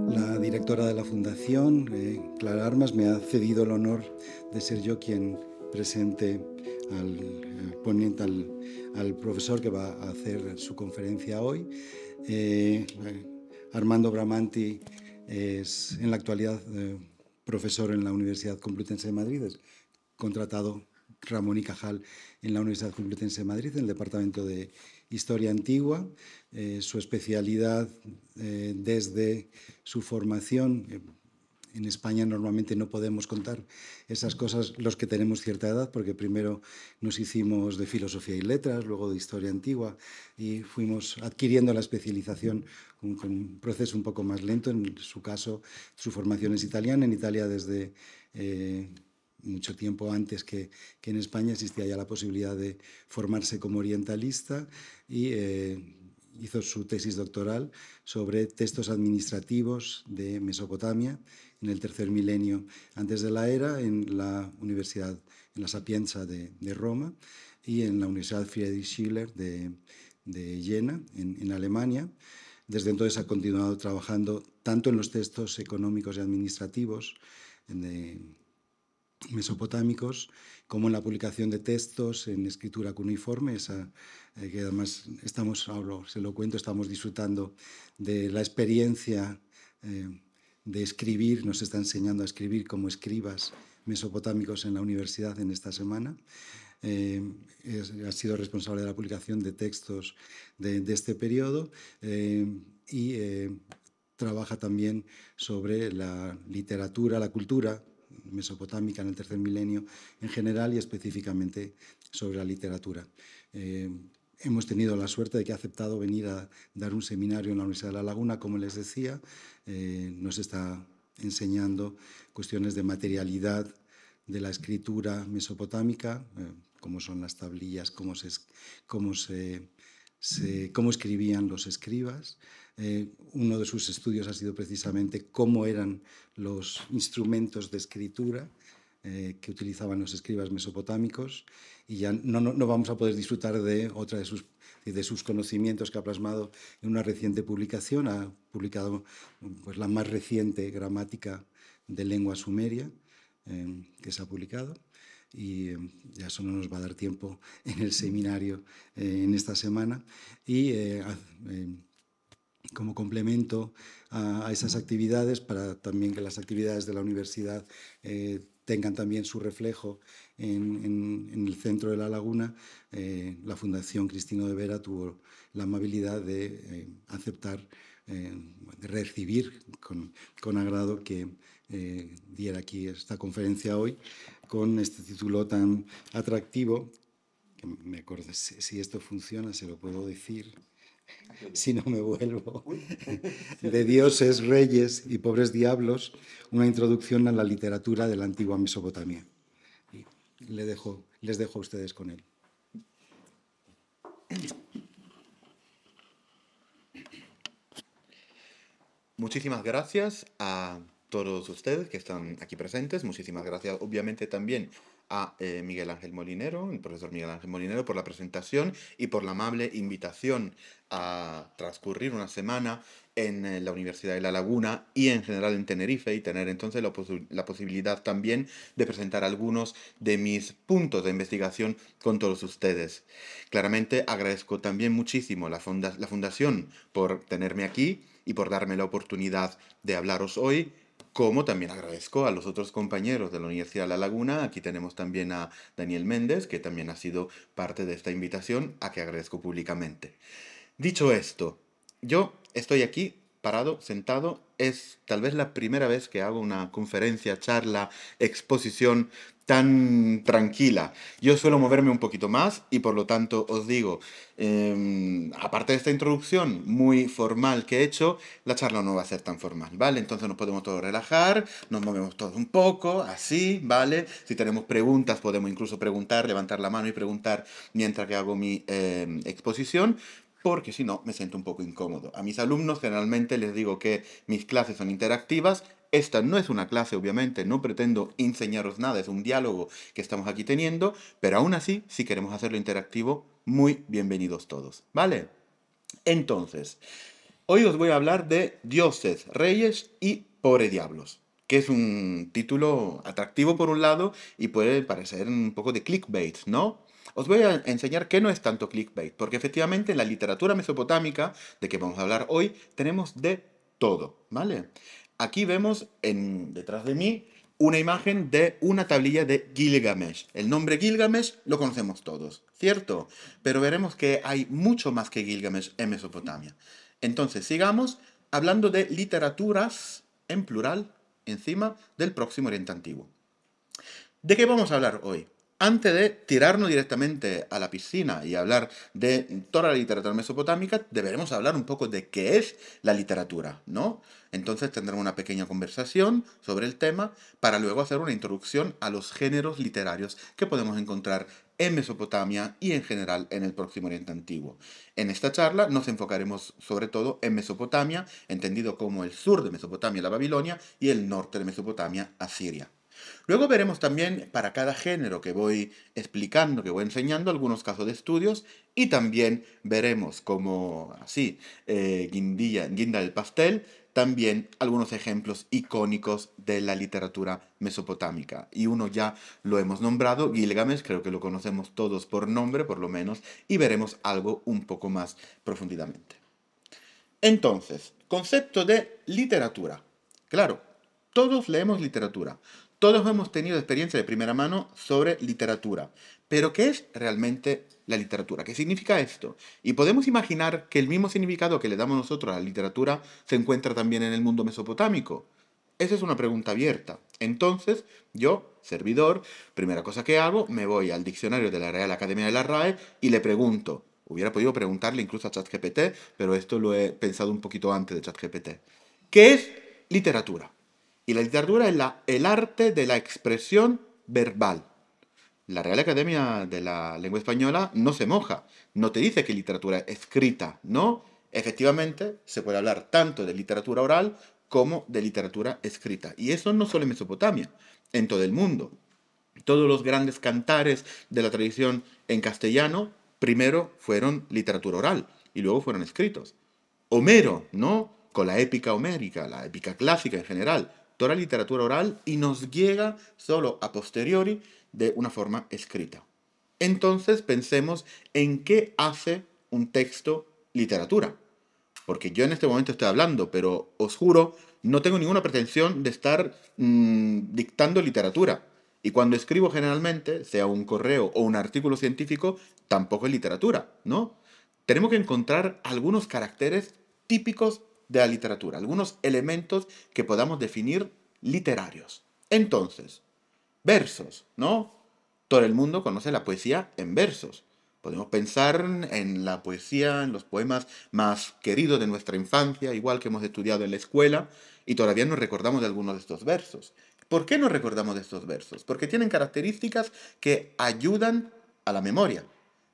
La directora de la Fundación, Clara Armas, me ha cedido el honor de ser yo quien presente al ponente, al profesor que va a hacer su conferencia hoy. Armando Bramanti es en la actualidad profesor en la Universidad Complutense de Madrid, es contratado Ramón y Cajal en la Universidad Complutense de Madrid, en el Departamento de Historia Antigua. Su especialidad desde su formación, en España normalmente no podemos contar esas cosas los que tenemos cierta edad, porque primero nos hicimos de filosofía y letras, luego de historia antigua, y fuimos adquiriendo la especialización con un proceso un poco más lento. En su caso, su formación es italiana, en Italia desde mucho tiempo antes que en España existía ya la posibilidad de formarse como orientalista, y hizo su tesis doctoral sobre textos administrativos de Mesopotamia en el tercer milenio antes de la era, en la Universidad, en la Sapienza de Roma, y en la Universidad Friedrich Schiller de Jena, en Alemania. Desde entonces ha continuado trabajando tanto en los textos económicos y administrativos mesopotámicos, como en la publicación de textos en escritura cuneiforme, que además ahora se lo cuento, estamos disfrutando de la experiencia de escribir, nos está enseñando a escribir como escribas mesopotámicos en la universidad en esta semana. Ha sido responsable de la publicación de textos de este periodo, y trabaja también sobre la literatura, la cultura mesopotámica en el tercer milenio en general, y específicamente sobre la literatura. Hemos tenido la suerte de que ha aceptado venir a dar un seminario en la Universidad de La Laguna, como les decía. Nos está enseñando cuestiones de materialidad de la escritura mesopotámica, cómo son las tablillas, cómo escribían los escribas. Uno de sus estudios ha sido precisamente cómo eran los instrumentos de escritura que utilizaban los escribas mesopotámicos, y ya no vamos a poder disfrutar de otra de sus conocimientos que ha plasmado en una reciente publicación. Ha publicado pues, la más reciente gramática de lengua sumeria que se ha publicado, y ya eso no nos va a dar tiempo en el seminario en esta semana. Y como complemento a esas actividades, para también que las actividades de la universidad tengan también su reflejo en el centro de La Laguna, la Fundación Cristino de Vera tuvo la amabilidad de aceptar, de recibir con agrado que diera aquí esta conferencia hoy, con este título tan atractivo, que me acuerdo, si esto funciona se lo puedo decir, si no me vuelvo, de dioses, reyes y pobres diablos, una introducción a la literatura de la antigua Mesopotamia. Y les dejo a ustedes con él. Muchísimas gracias a todos ustedes que están aquí presentes. Muchísimas gracias, obviamente, también a Miguel Ángel Molinero, el profesor Miguel Ángel Molinero, por la presentación y por la amable invitación a transcurrir una semana en la Universidad de La Laguna y en general en Tenerife, y tener entonces la posibilidad también de presentar algunos de mis puntos de investigación con todos ustedes. Claramente agradezco también muchísimo la Fundación por tenerme aquí y por darme la oportunidad de hablaros hoy, como también agradezco a los otros compañeros de la Universidad de La Laguna. Aquí tenemos también a Daniel Méndez, que también ha sido parte de esta invitación, a que agradezco públicamente. Dicho esto, yo estoy aquí parado, sentado. Es tal vez la primera vez que hago una conferencia, charla, exposición tan tranquila. Yo suelo moverme un poquito más y por lo tanto os digo, aparte de esta introducción muy formal que he hecho, la charla no va a ser tan formal, ¿vale? Entonces nos podemos todos relajar, nos movemos todos un poco, así, ¿vale? Si tenemos preguntas podemos incluso preguntar, levantar la mano y preguntar mientras que hago mi exposición, porque si no me siento un poco incómodo. A mis alumnos generalmente les digo que mis clases son interactivas. Esta no es una clase, obviamente, no pretendo enseñaros nada, es un diálogo que estamos aquí teniendo, pero aún así, si queremos hacerlo interactivo, muy bienvenidos todos, ¿vale? Entonces, Hoy os voy a hablar de Dioses, Reyes y Pobre Diablos, que es un título atractivo por un lado y puede parecer un poco de clickbait, ¿no? Os voy a enseñar que no es tanto clickbait, porque efectivamente en la literatura mesopotámica, de que vamos a hablar hoy, tenemos de todo, ¿vale? Aquí vemos detrás de mí una imagen de una tablilla de Gilgamesh. El nombre Gilgamesh lo conocemos todos, ¿cierto? Pero veremos que hay mucho más que Gilgamesh en Mesopotamia. Entonces, sigamos hablando de literaturas en plural encima del Próximo Oriente Antiguo. ¿De qué vamos a hablar hoy? Antes de tirarnos directamente a la piscina y hablar de toda la literatura mesopotámica, deberemos hablar un poco de qué es la literatura, ¿no? Entonces tendremos una pequeña conversación sobre el tema para luego hacer una introducción a los géneros literarios que podemos encontrar en Mesopotamia y en general en el Próximo Oriente Antiguo. En esta charla nos enfocaremos sobre todo en Mesopotamia, entendido como el sur de Mesopotamia, la Babilonia, y el norte de Mesopotamia, Asiria. Luego veremos también para cada género que voy explicando, que voy enseñando, algunos casos de estudios y también veremos como así, guinda del pastel, también algunos ejemplos icónicos de la literatura mesopotámica. Y uno ya lo hemos nombrado, Gilgamesh, creo que lo conocemos todos por nombre por lo menos, y veremos algo un poco más profundamente. Entonces, concepto de literatura. Claro, todos leemos literatura. Todos hemos tenido experiencia de primera mano sobre literatura. Pero ¿qué es realmente la literatura? ¿Qué significa esto? Y podemos imaginar que el mismo significado que le damos nosotros a la literatura se encuentra también en el mundo mesopotámico. Esa es una pregunta abierta. Entonces, yo, servidor, primera cosa que hago, me voy al diccionario de la Real Academia de la RAE y le pregunto. Hubiera podido preguntarle incluso a ChatGPT, pero esto lo he pensado un poquito antes de ChatGPT. ¿Qué es literatura? Y la literatura es el arte de la expresión verbal. La Real Academia de la Lengua Española no se moja, no te dice que literatura escrita, no. Efectivamente, se puede hablar tanto de literatura oral como de literatura escrita. Y eso no solo en Mesopotamia, en todo el mundo. Todos los grandes cantares de la tradición en castellano primero fueron literatura oral y luego fueron escritos. Homero, ¿no? Con la épica homérica, la épica clásica en general, toda la literatura oral y nos llega solo a posteriori de una forma escrita. Entonces pensemos en qué hace un texto literatura. Porque yo en este momento estoy hablando, pero os juro, no tengo ninguna pretensión de estar dictando literatura. Y cuando escribo generalmente, sea un correo o un artículo científico, tampoco es literatura, ¿no? Tenemos que encontrar algunos caracteres típicos de la literatura, algunos elementos que podamos definir literarios. Entonces, versos, ¿no? Todo el mundo conoce la poesía en versos. Podemos pensar en la poesía, en los poemas más queridos de nuestra infancia, igual que hemos estudiado en la escuela, y todavía nos recordamos de algunos de estos versos. ¿Por qué nos recordamos de estos versos? Porque tienen características que ayudan a la memoria.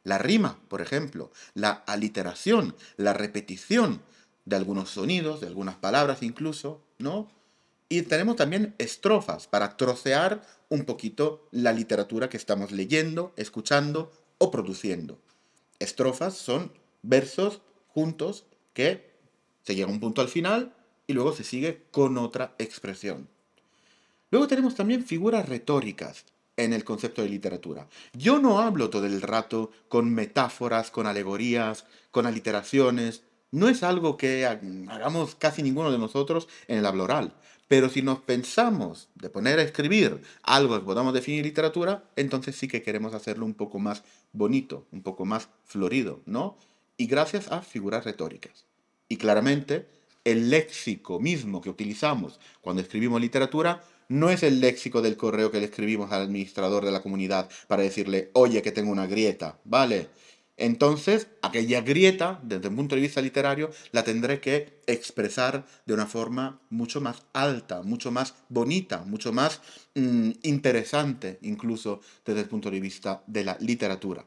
La rima, por ejemplo, la aliteración, la repetición de algunos sonidos, de algunas palabras incluso, ¿no? Y tenemos también estrofas para trocear un poquito la literatura que estamos leyendo, escuchando o produciendo. Estrofas son versos juntos que se llega a un punto al final y luego se sigue con otra expresión. Luego tenemos también figuras retóricas en el concepto de literatura. Yo no hablo todo el rato con metáforas, con alegorías, con aliteraciones. No es algo que hagamos casi ninguno de nosotros en el habla oral. Pero si nos pensamos de poner a escribir algo que podamos definir literatura, entonces sí que queremos hacerlo un poco más bonito, un poco más florido, ¿no? Y gracias a figuras retóricas. Y claramente, el léxico mismo que utilizamos cuando escribimos literatura no es el léxico del correo que le escribimos al administrador de la comunidad para decirle, oye, que tengo una grieta, ¿vale? Entonces, aquella grieta, desde el punto de vista literario, la tendré que expresar de una forma mucho más alta, mucho más bonita, mucho más interesante, incluso desde el punto de vista de la literatura.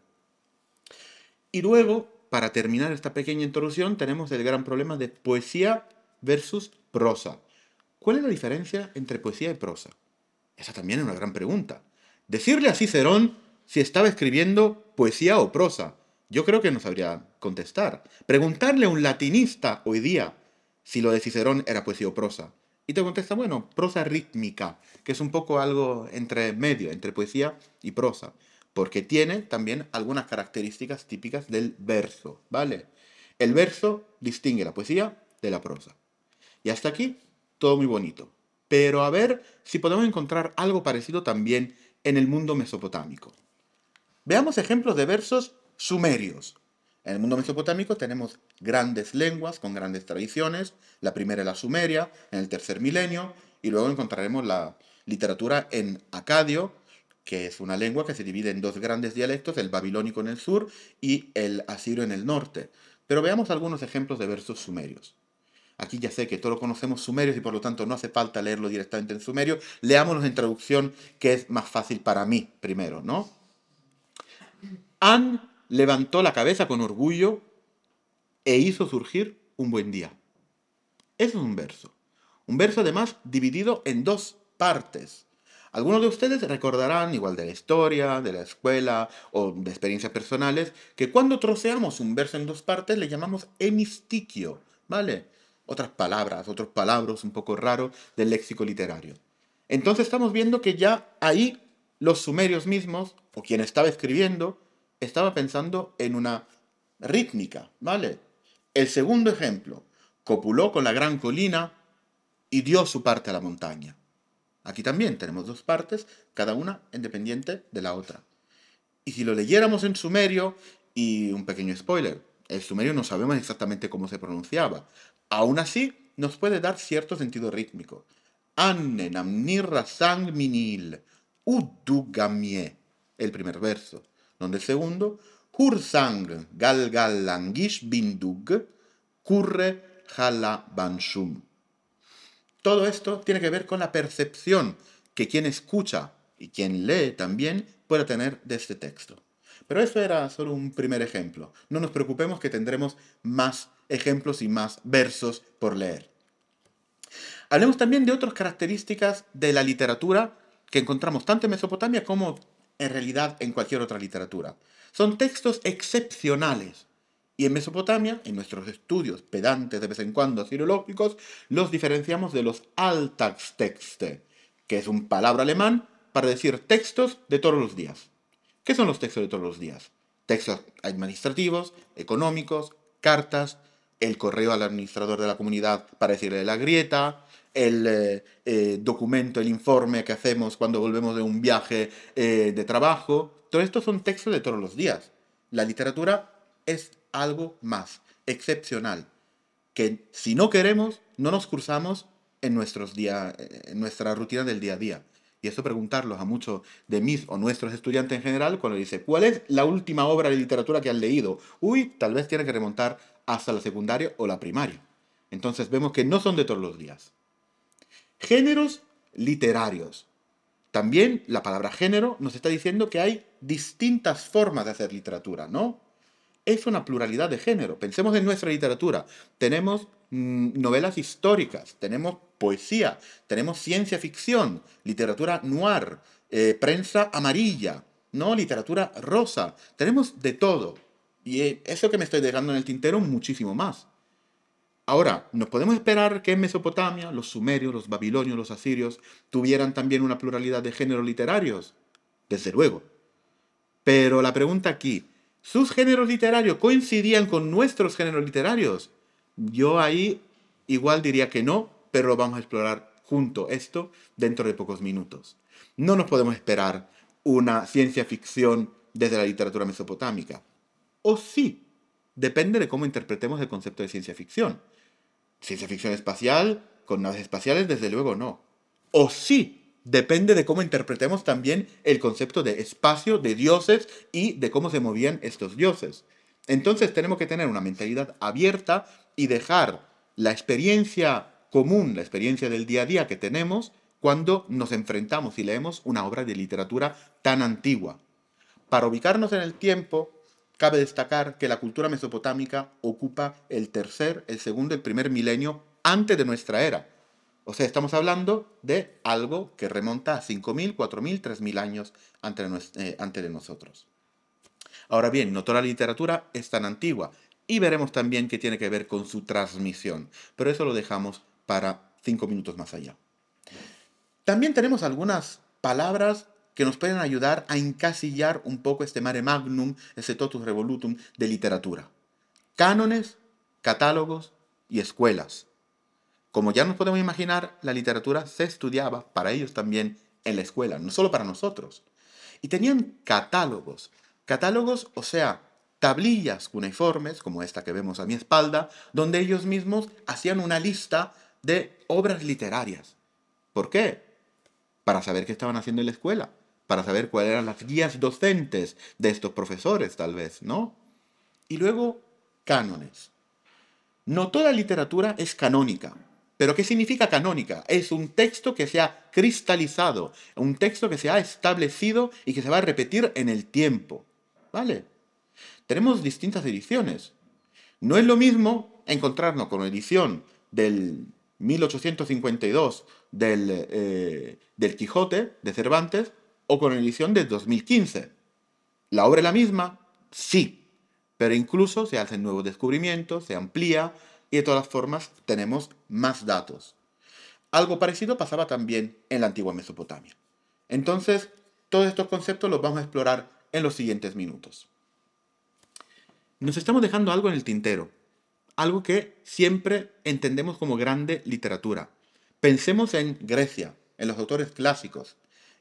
Y luego, para terminar esta pequeña introducción, tenemos el gran problema de poesía versus prosa. ¿Cuál es la diferencia entre poesía y prosa? Esa también es una gran pregunta. Decirle a Cicerón si estaba escribiendo poesía o prosa. Yo creo que no sabría contestar. Preguntarle a un latinista hoy día si lo de Cicerón era poesía o prosa. Y te contesta, bueno, prosa rítmica, que es un poco algo entre medio, entre poesía y prosa, porque tiene también algunas características típicas del verso, ¿vale? El verso distingue la poesía de la prosa. Y hasta aquí, todo muy bonito. Pero a ver si podemos encontrar algo parecido también en el mundo mesopotámico. Veamos ejemplos de versos sumerios. En el mundo mesopotámico tenemos grandes lenguas con grandes tradiciones. La primera es la sumeria, en el tercer milenio, y luego encontraremos la literatura en acadio, que es una lengua que se divide en dos grandes dialectos, el babilónico en el sur y el asirio en el norte. Pero veamos algunos ejemplos de versos sumerios. Aquí ya sé que todos conocemos sumerios y por lo tanto no hace falta leerlo directamente en sumerio. Leámoslos en traducción, que es más fácil para mí primero, ¿no? An levantó la cabeza con orgullo e hizo surgir un buen día. Eso es un verso. Un verso además dividido en dos partes. Algunos de ustedes recordarán, igual de la historia, de la escuela o de experiencias personales, que cuando troceamos un verso en dos partes le llamamos hemistiquio, ¿vale? Otras palabras, otros palabras un poco raros del léxico literario. Entonces estamos viendo que ya ahí los sumerios mismos, o quien estaba escribiendo, estaba pensando en una rítmica, ¿vale? El segundo ejemplo, copuló con la gran colina y dio su parte a la montaña. Aquí también tenemos dos partes, cada una independiente de la otra. Y si lo leyéramos en sumerio, y un pequeño spoiler, el sumerio no sabemos exactamente cómo se pronunciaba. Aún así, nos puede dar cierto sentido rítmico. Anne namnirra sang minil, udugamie, el primer verso, donde el segundo, hursang galgalangish bindug, curre jalabanshum. Todo esto tiene que ver con la percepción que quien escucha y quien lee también pueda tener de este texto. Pero eso era solo un primer ejemplo. No nos preocupemos que tendremos más ejemplos y más versos por leer. Hablemos también de otras características de la literatura que encontramos tanto en Mesopotamia como en realidad en cualquier otra literatura. Son textos excepcionales. Y en Mesopotamia, en nuestros estudios pedantes de vez en cuando filológicos, los diferenciamos de los Alltagstexte, que es un palabra alemán para decir textos de todos los días. ¿Qué son los textos de todos los días? Textos administrativos, económicos, cartas, el correo al administrador de la comunidad para decirle la grieta, el documento, el informe que hacemos cuando volvemos de un viaje de trabajo. Todo esto son textos de todos los días. La literatura es algo más excepcional, que si no queremos, no nos cruzamos en, en nuestra rutina del día a día. Y esto preguntarlos a muchos de mis o nuestros estudiantes en general, cuando dice, ¿cuál es la última obra de literatura que han leído? Uy, tal vez tiene que remontar hasta la secundaria o la primaria. Entonces vemos que no son de todos los días. Géneros literarios. También la palabra género nos está diciendo que hay distintas formas de hacer literatura, ¿no? Es una pluralidad de género. Pensemos en nuestra literatura. Tenemos novelas históricas, tenemos poesía, tenemos ciencia ficción, literatura noir, prensa amarilla, ¿no? Literatura rosa. Tenemos de todo. Y eso que me estoy dejando en el tintero, muchísimo más. Ahora, ¿nos podemos esperar que en Mesopotamia los sumerios, los babilonios, los asirios tuvieran también una pluralidad de géneros literarios? Desde luego. Pero la pregunta aquí, ¿sus géneros literarios coincidían con nuestros géneros literarios? Yo ahí igual diría que no, pero lo vamos a explorar junto esto dentro de pocos minutos. No nos podemos esperar una ciencia ficción desde la literatura mesopotámica. O sí, depende de cómo interpretemos el concepto de ciencia ficción. Ciencia ficción espacial, con naves espaciales, desde luego no. O sí, depende de cómo interpretemos también el concepto de espacio, de dioses y de cómo se movían estos dioses. Entonces tenemos que tener una mentalidad abierta y dejar la experiencia común, la experiencia del día a día que tenemos cuando nos enfrentamos y leemos una obra de literatura tan antigua. Para ubicarnos en el tiempo, cabe destacar que la cultura mesopotámica ocupa el tercer, el segundo, el primer milenio antes de nuestra era. O sea, estamos hablando de algo que remonta a 5.000, 4.000, 3.000 años antes de nosotros. Ahora bien, no toda la literatura es tan antigua y veremos también qué tiene que ver con su transmisión, pero eso lo dejamos para 5 minutos más allá. También tenemos algunas palabras que nos pueden ayudar a encasillar un poco este mare magnum, ese totus revolutum de literatura. Cánones, catálogos y escuelas. Como ya nos podemos imaginar, la literatura se estudiaba para ellos también en la escuela, no solo para nosotros. Y tenían catálogos. Catálogos, o sea, tablillas cuneiformes, como esta que vemos a mi espalda, donde ellos mismos hacían una lista de obras literarias. ¿Por qué? Para saber qué estaban haciendo en la escuela, para saber cuáles eran las guías docentes de estos profesores, tal vez, ¿no? Y luego, cánones. No toda literatura es canónica. ¿Pero qué significa canónica? Es un texto que se ha cristalizado, un texto que se ha establecido y que se va a repetir en el tiempo. ¿Vale? Tenemos distintas ediciones. No es lo mismo encontrarnos con una edición del 1852 del Quijote de Cervantes o con la edición del 2015. ¿La obra es la misma? Sí, pero incluso se hacen nuevos descubrimientos, se amplía y de todas formas tenemos más datos. Algo parecido pasaba también en la antigua Mesopotamia. Entonces, todos estos conceptos los vamos a explorar en los siguientes minutos. Nos estamos dejando algo en el tintero, algo que siempre entendemos como grande literatura. Pensemos en Grecia, en los autores clásicos,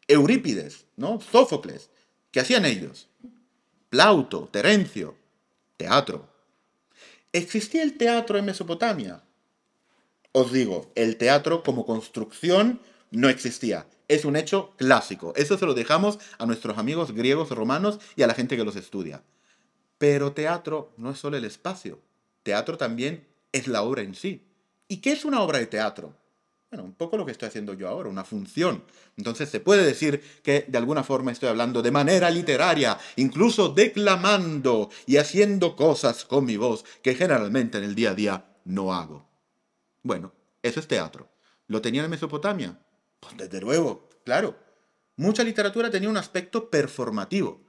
Eurípides, ¿no? Sófocles, ¿qué hacían ellos? Plauto, Terencio, teatro. ¿Existía el teatro en Mesopotamia? Os digo, el teatro como construcción no existía. Es un hecho clásico. Eso se lo dejamos a nuestros amigos griegos, romanos y a la gente que los estudia. Pero teatro no es solo el espacio. Teatro también es la obra en sí. ¿Y qué es una obra de teatro? Bueno, un poco lo que estoy haciendo yo ahora, una función. Entonces se puede decir que de alguna forma estoy hablando de manera literaria, incluso declamando y haciendo cosas con mi voz que generalmente en el día a día no hago. Bueno, eso es teatro. ¿Lo tenían en Mesopotamia? Pues desde luego, claro. Mucha literatura tenía un aspecto performativo.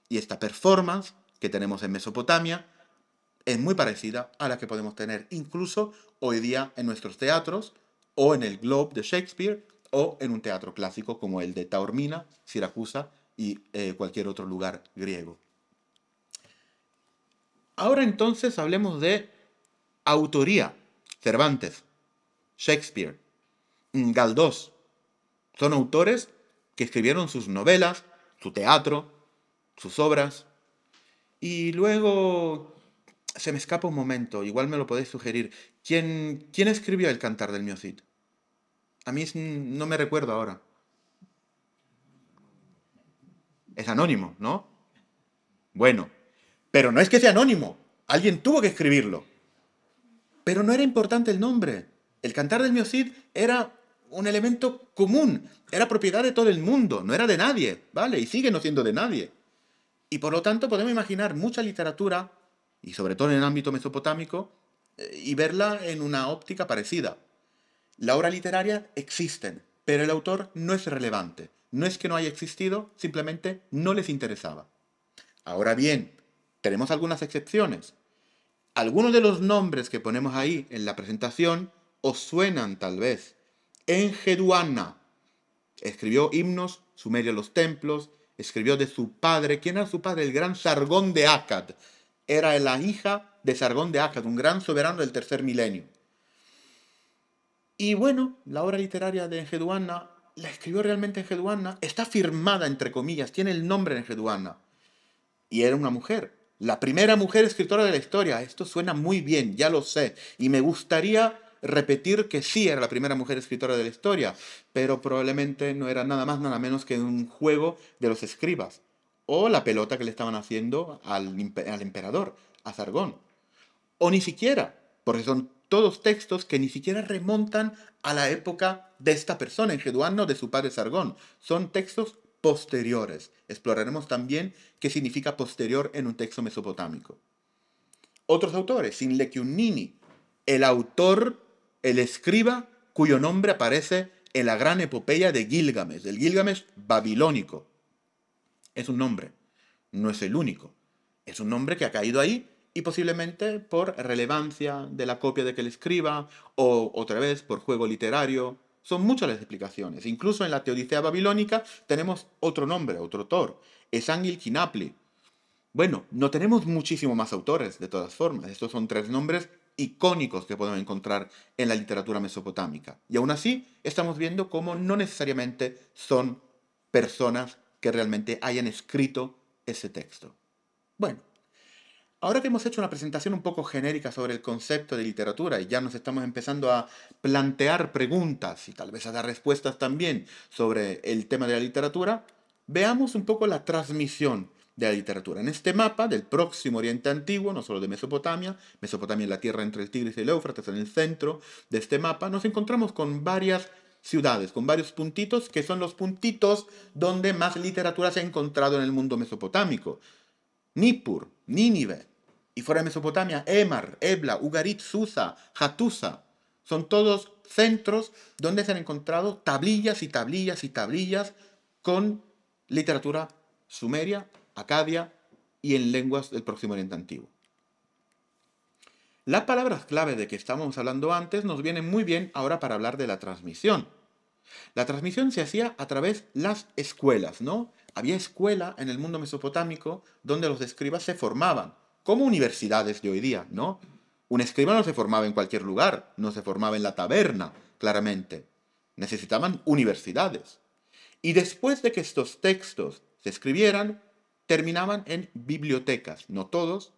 Y esta performance que tenemos en Mesopotamia es muy parecida a la que podemos tener incluso hoy día en nuestros teatros o en el Globe de Shakespeare o en un teatro clásico como el de Taormina, Siracusa y cualquier otro lugar griego. Ahora entonces hablemos de autoría. Cervantes, Shakespeare, Galdós. Son autores que escribieron sus novelas, su teatro, sus obras. Y luego se me escapa un momento, igual me lo podéis sugerir. ¿Quién escribió El Cantar del Mío Cid? A mí no me recuerdo ahora. Es anónimo, ¿no? Bueno, pero no es que sea anónimo. Alguien tuvo que escribirlo. Pero no era importante el nombre. El Cantar del Mío Cid era un elemento común. Era propiedad de todo el mundo. No era de nadie, ¿vale? Y sigue no siendo de nadie. Y por lo tanto podemos imaginar mucha literatura, y sobre todo en el ámbito mesopotámico, y verla en una óptica parecida. La obra literaria existen, pero el autor no es relevante. No es que no haya existido, simplemente no les interesaba. Ahora bien, tenemos algunas excepciones. Algunos de los nombres que ponemos ahí en la presentación os suenan tal vez. Enheduanna escribió himnos, sumerio los templos, escribió de su padre. ¿Quién era su padre? El gran Sargón de Akkad. Era la hija de Sargón de Akkad, un gran soberano del tercer milenio. Y bueno, la obra literaria de Enheduanna la escribió realmente Enheduanna. Está firmada, entre comillas, tiene el nombre de Enheduanna. Y era una mujer, la primera mujer escritora de la historia. Esto suena muy bien, ya lo sé. Y me gustaría repetir que sí era la primera mujer escritora de la historia, pero probablemente no era nada más, nada menos que un juego de los escribas. O la pelota que le estaban haciendo al emperador, a Sargón. O ni siquiera, porque son todos textos que ni siquiera remontan a la época de esta persona, Enheduanna, o de su padre Sargón. Son textos posteriores. Exploraremos también qué significa posterior en un texto mesopotámico. Otros autores, Sinlekyunnini, el autor, el escriba, cuyo nombre aparece en la gran epopeya de Gilgamesh, el Gilgamesh babilónico. Es un nombre, no es el único. Es un nombre que ha caído ahí y posiblemente por relevancia de la copia de que él escriba o otra vez por juego literario. Son muchas las explicaciones. Incluso en la Teodicea babilónica tenemos otro nombre, otro autor, Esangil-Kinapli. Bueno, no tenemos muchísimo más autores, de todas formas. Estos son tres nombres icónicos que podemos encontrar en la literatura mesopotámica. Y aún así, estamos viendo cómo no necesariamente son personas que realmente hayan escrito ese texto. Bueno, ahora que hemos hecho una presentación un poco genérica sobre el concepto de literatura y ya nos estamos empezando a plantear preguntas y tal vez a dar respuestas también sobre el tema de la literatura, veamos un poco la transmisión de la literatura. En este mapa del próximo Oriente Antiguo, no solo de Mesopotamia, Mesopotamia es la tierra entre el Tigris y el Éufrates, en el centro de este mapa, nos encontramos con varias ciudades, con varios puntitos que son los puntitos donde más literatura se ha encontrado en el mundo mesopotámico. Nippur, Nínive, y fuera de Mesopotamia, Emar, Ebla, Ugarit, Susa, Hattusa. Son todos centros donde se han encontrado tablillas y tablillas y tablillas con literatura sumeria, acadia y en lenguas del Próximo Oriente Antiguo. Las palabras clave de que estábamos hablando antes nos vienen muy bien ahora para hablar de la transmisión. La transmisión se hacía a través de las escuelas, ¿no? Había escuela en el mundo mesopotámico donde los escribas se formaban, como universidades de hoy día, ¿no? Un escriba no se formaba en cualquier lugar, no se formaba en la taberna, claramente. Necesitaban universidades. Y después de que estos textos se escribieran, terminaban en bibliotecas. No todos,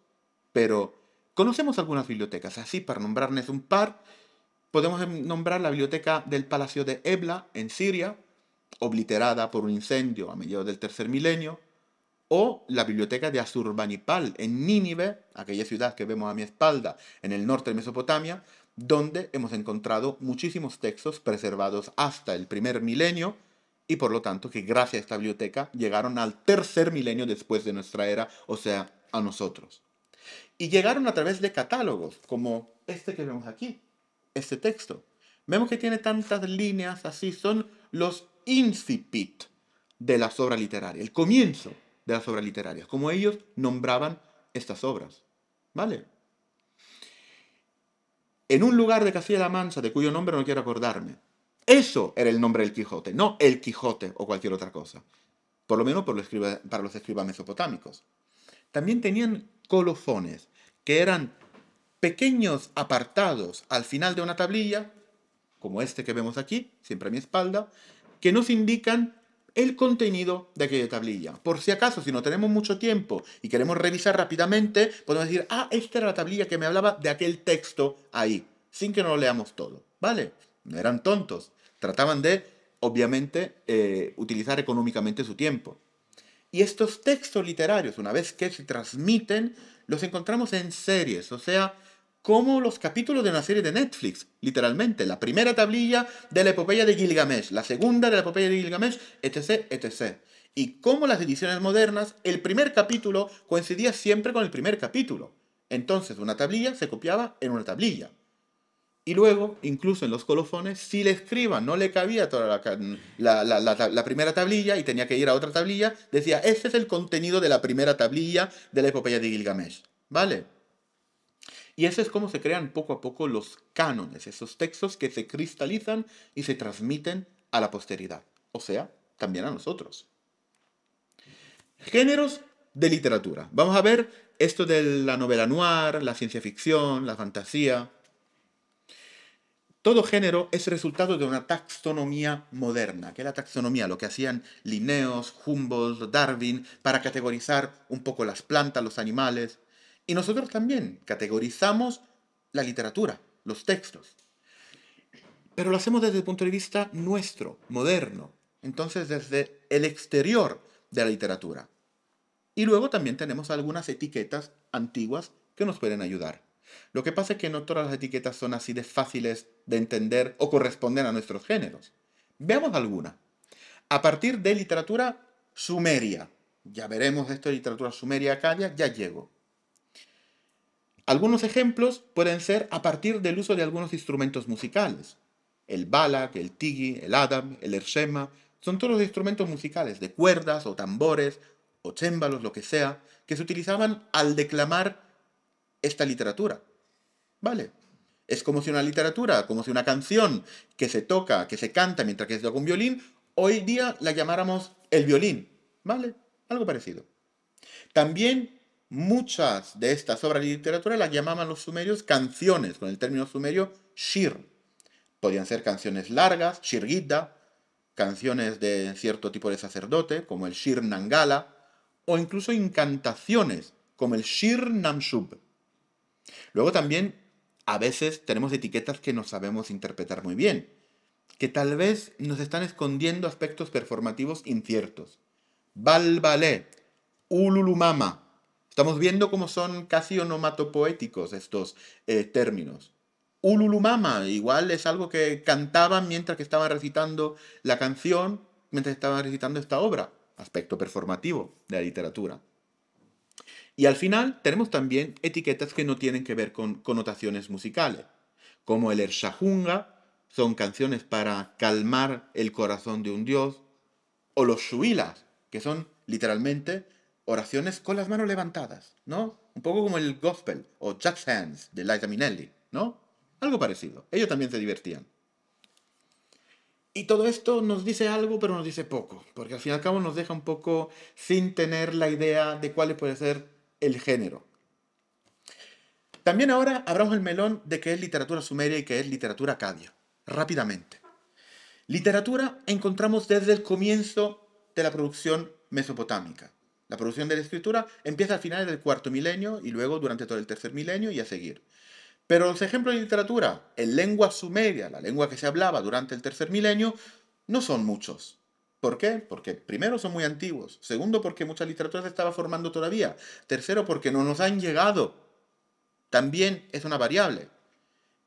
pero conocemos algunas bibliotecas. Así, para nombrarles un par, podemos nombrar la biblioteca del Palacio de Ebla, en Siria, obliterada por un incendio a mediados del tercer milenio, o la biblioteca de Asurbanipal, en Nínive, aquella ciudad que vemos a mi espalda, en el norte de Mesopotamia, donde hemos encontrado muchísimos textos preservados hasta el primer milenio, y por lo tanto que gracias a esta biblioteca llegaron al tercer milenio después de nuestra era, o sea, a nosotros. Y llegaron a través de catálogos, como este que vemos aquí, este texto. Vemos que tiene tantas líneas así, son los incipit de las obras literarias, el comienzo de las obras literarias, como ellos nombraban estas obras. ¿Vale? En un lugar de Castilla-La Mancha, de cuyo nombre no quiero acordarme, eso era el nombre del Quijote, no el Quijote o cualquier otra cosa. Por lo menos para los escribas mesopotámicos. También tenían colofones, que eran pequeños apartados al final de una tablilla, como este que vemos aquí, siempre a mi espalda, que nos indican el contenido de aquella tablilla. Por si acaso, si no tenemos mucho tiempo y queremos revisar rápidamente, podemos decir, ah, esta era la tablilla que me hablaba de aquel texto ahí, sin que no lo leamos todo, ¿vale? No eran tontos, trataban de, obviamente, utilizar económicamente su tiempo. Y estos textos literarios, una vez que se transmiten, los encontramos en series, o sea, como los capítulos de una serie de Netflix, literalmente. La primera tablilla de la epopeya de Gilgamesh, la segunda de la epopeya de Gilgamesh, etc., etc. Y como las ediciones modernas, el primer capítulo coincidía siempre con el primer capítulo. Entonces, una tablilla se copiaba en una tablilla. Y luego, incluso en los colofones, si el escriba no le cabía toda la primera tablilla y tenía que ir a otra tablilla, decía, este es el contenido de la primera tablilla de la epopeya de Gilgamesh. ¿Vale? Y eso es como se crean poco a poco los cánones, esos textos que se cristalizan y se transmiten a la posteridad, o sea, también a nosotros. Géneros de literatura. Vamos a ver esto de la novela noir, la ciencia ficción, la fantasía. Todo género es resultado de una taxonomía moderna, que es la taxonomía, lo que hacían Linnaeus, Humboldt, Darwin, para categorizar un poco las plantas, los animales. Y nosotros también categorizamos la literatura, los textos. Pero lo hacemos desde el punto de vista nuestro, moderno. Entonces, desde el exterior de la literatura. Y luego también tenemos algunas etiquetas antiguas que nos pueden ayudar. Lo que pasa es que no todas las etiquetas son así de fáciles de entender o corresponden a nuestros géneros. Veamos alguna. A partir de literatura sumeria. Ya veremos esto de literatura sumeria acadia, ya llego. Algunos ejemplos pueden ser a partir del uso de algunos instrumentos musicales. El balak, el tigi, el adam, el ershema, son todos los instrumentos musicales de cuerdas o tambores o cémbalos, lo que sea, que se utilizaban al declamar esta literatura. ¿Vale? Es como si una literatura, como si una canción que se toca, que se canta mientras que se toca un violín, hoy día la llamáramos el violín. ¿Vale? Algo parecido. También muchas de estas obras de literatura las llamaban los sumerios canciones, con el término sumerio shir. Podían ser canciones largas, shir Gita, canciones de cierto tipo de sacerdote, como el shir Nangala, o incluso incantaciones, como el shir Namshub. Luego también, a veces tenemos etiquetas que no sabemos interpretar muy bien, que tal vez nos están escondiendo aspectos performativos inciertos. Balbalé, Ululumama. Estamos viendo cómo son casi onomatopoéticos estos términos. Ululumama, igual es algo que cantaban mientras que estaban recitando la canción, mientras estaban recitando esta obra. Aspecto performativo de la literatura. Y al final tenemos también etiquetas que no tienen que ver con connotaciones musicales, como el Ershahunga, son canciones para calmar el corazón de un dios, o los Shuilas, que son literalmente oraciones con las manos levantadas, ¿no? Un poco como el gospel o Jazz Hands de Liza Minnelli, ¿no? Algo parecido. Ellos también se divertían. Y todo esto nos dice algo, pero nos dice poco, porque al fin y al cabo nos deja un poco sin tener la idea de cuál puede ser el género. También ahora abramos el melón de qué es literatura sumeria y qué es literatura acadia. Rápidamente. Literatura encontramos desde el comienzo de la producción mesopotámica. La producción de la escritura empieza a finales del cuarto milenio y luego durante todo el tercer milenio y a seguir. Pero los ejemplos de literatura en lengua sumeria, la lengua que se hablaba durante el tercer milenio, no son muchos. ¿Por qué? Porque primero son muy antiguos. Segundo, porque mucha literatura se estaba formando todavía. Tercero, porque no nos han llegado. También es una variable.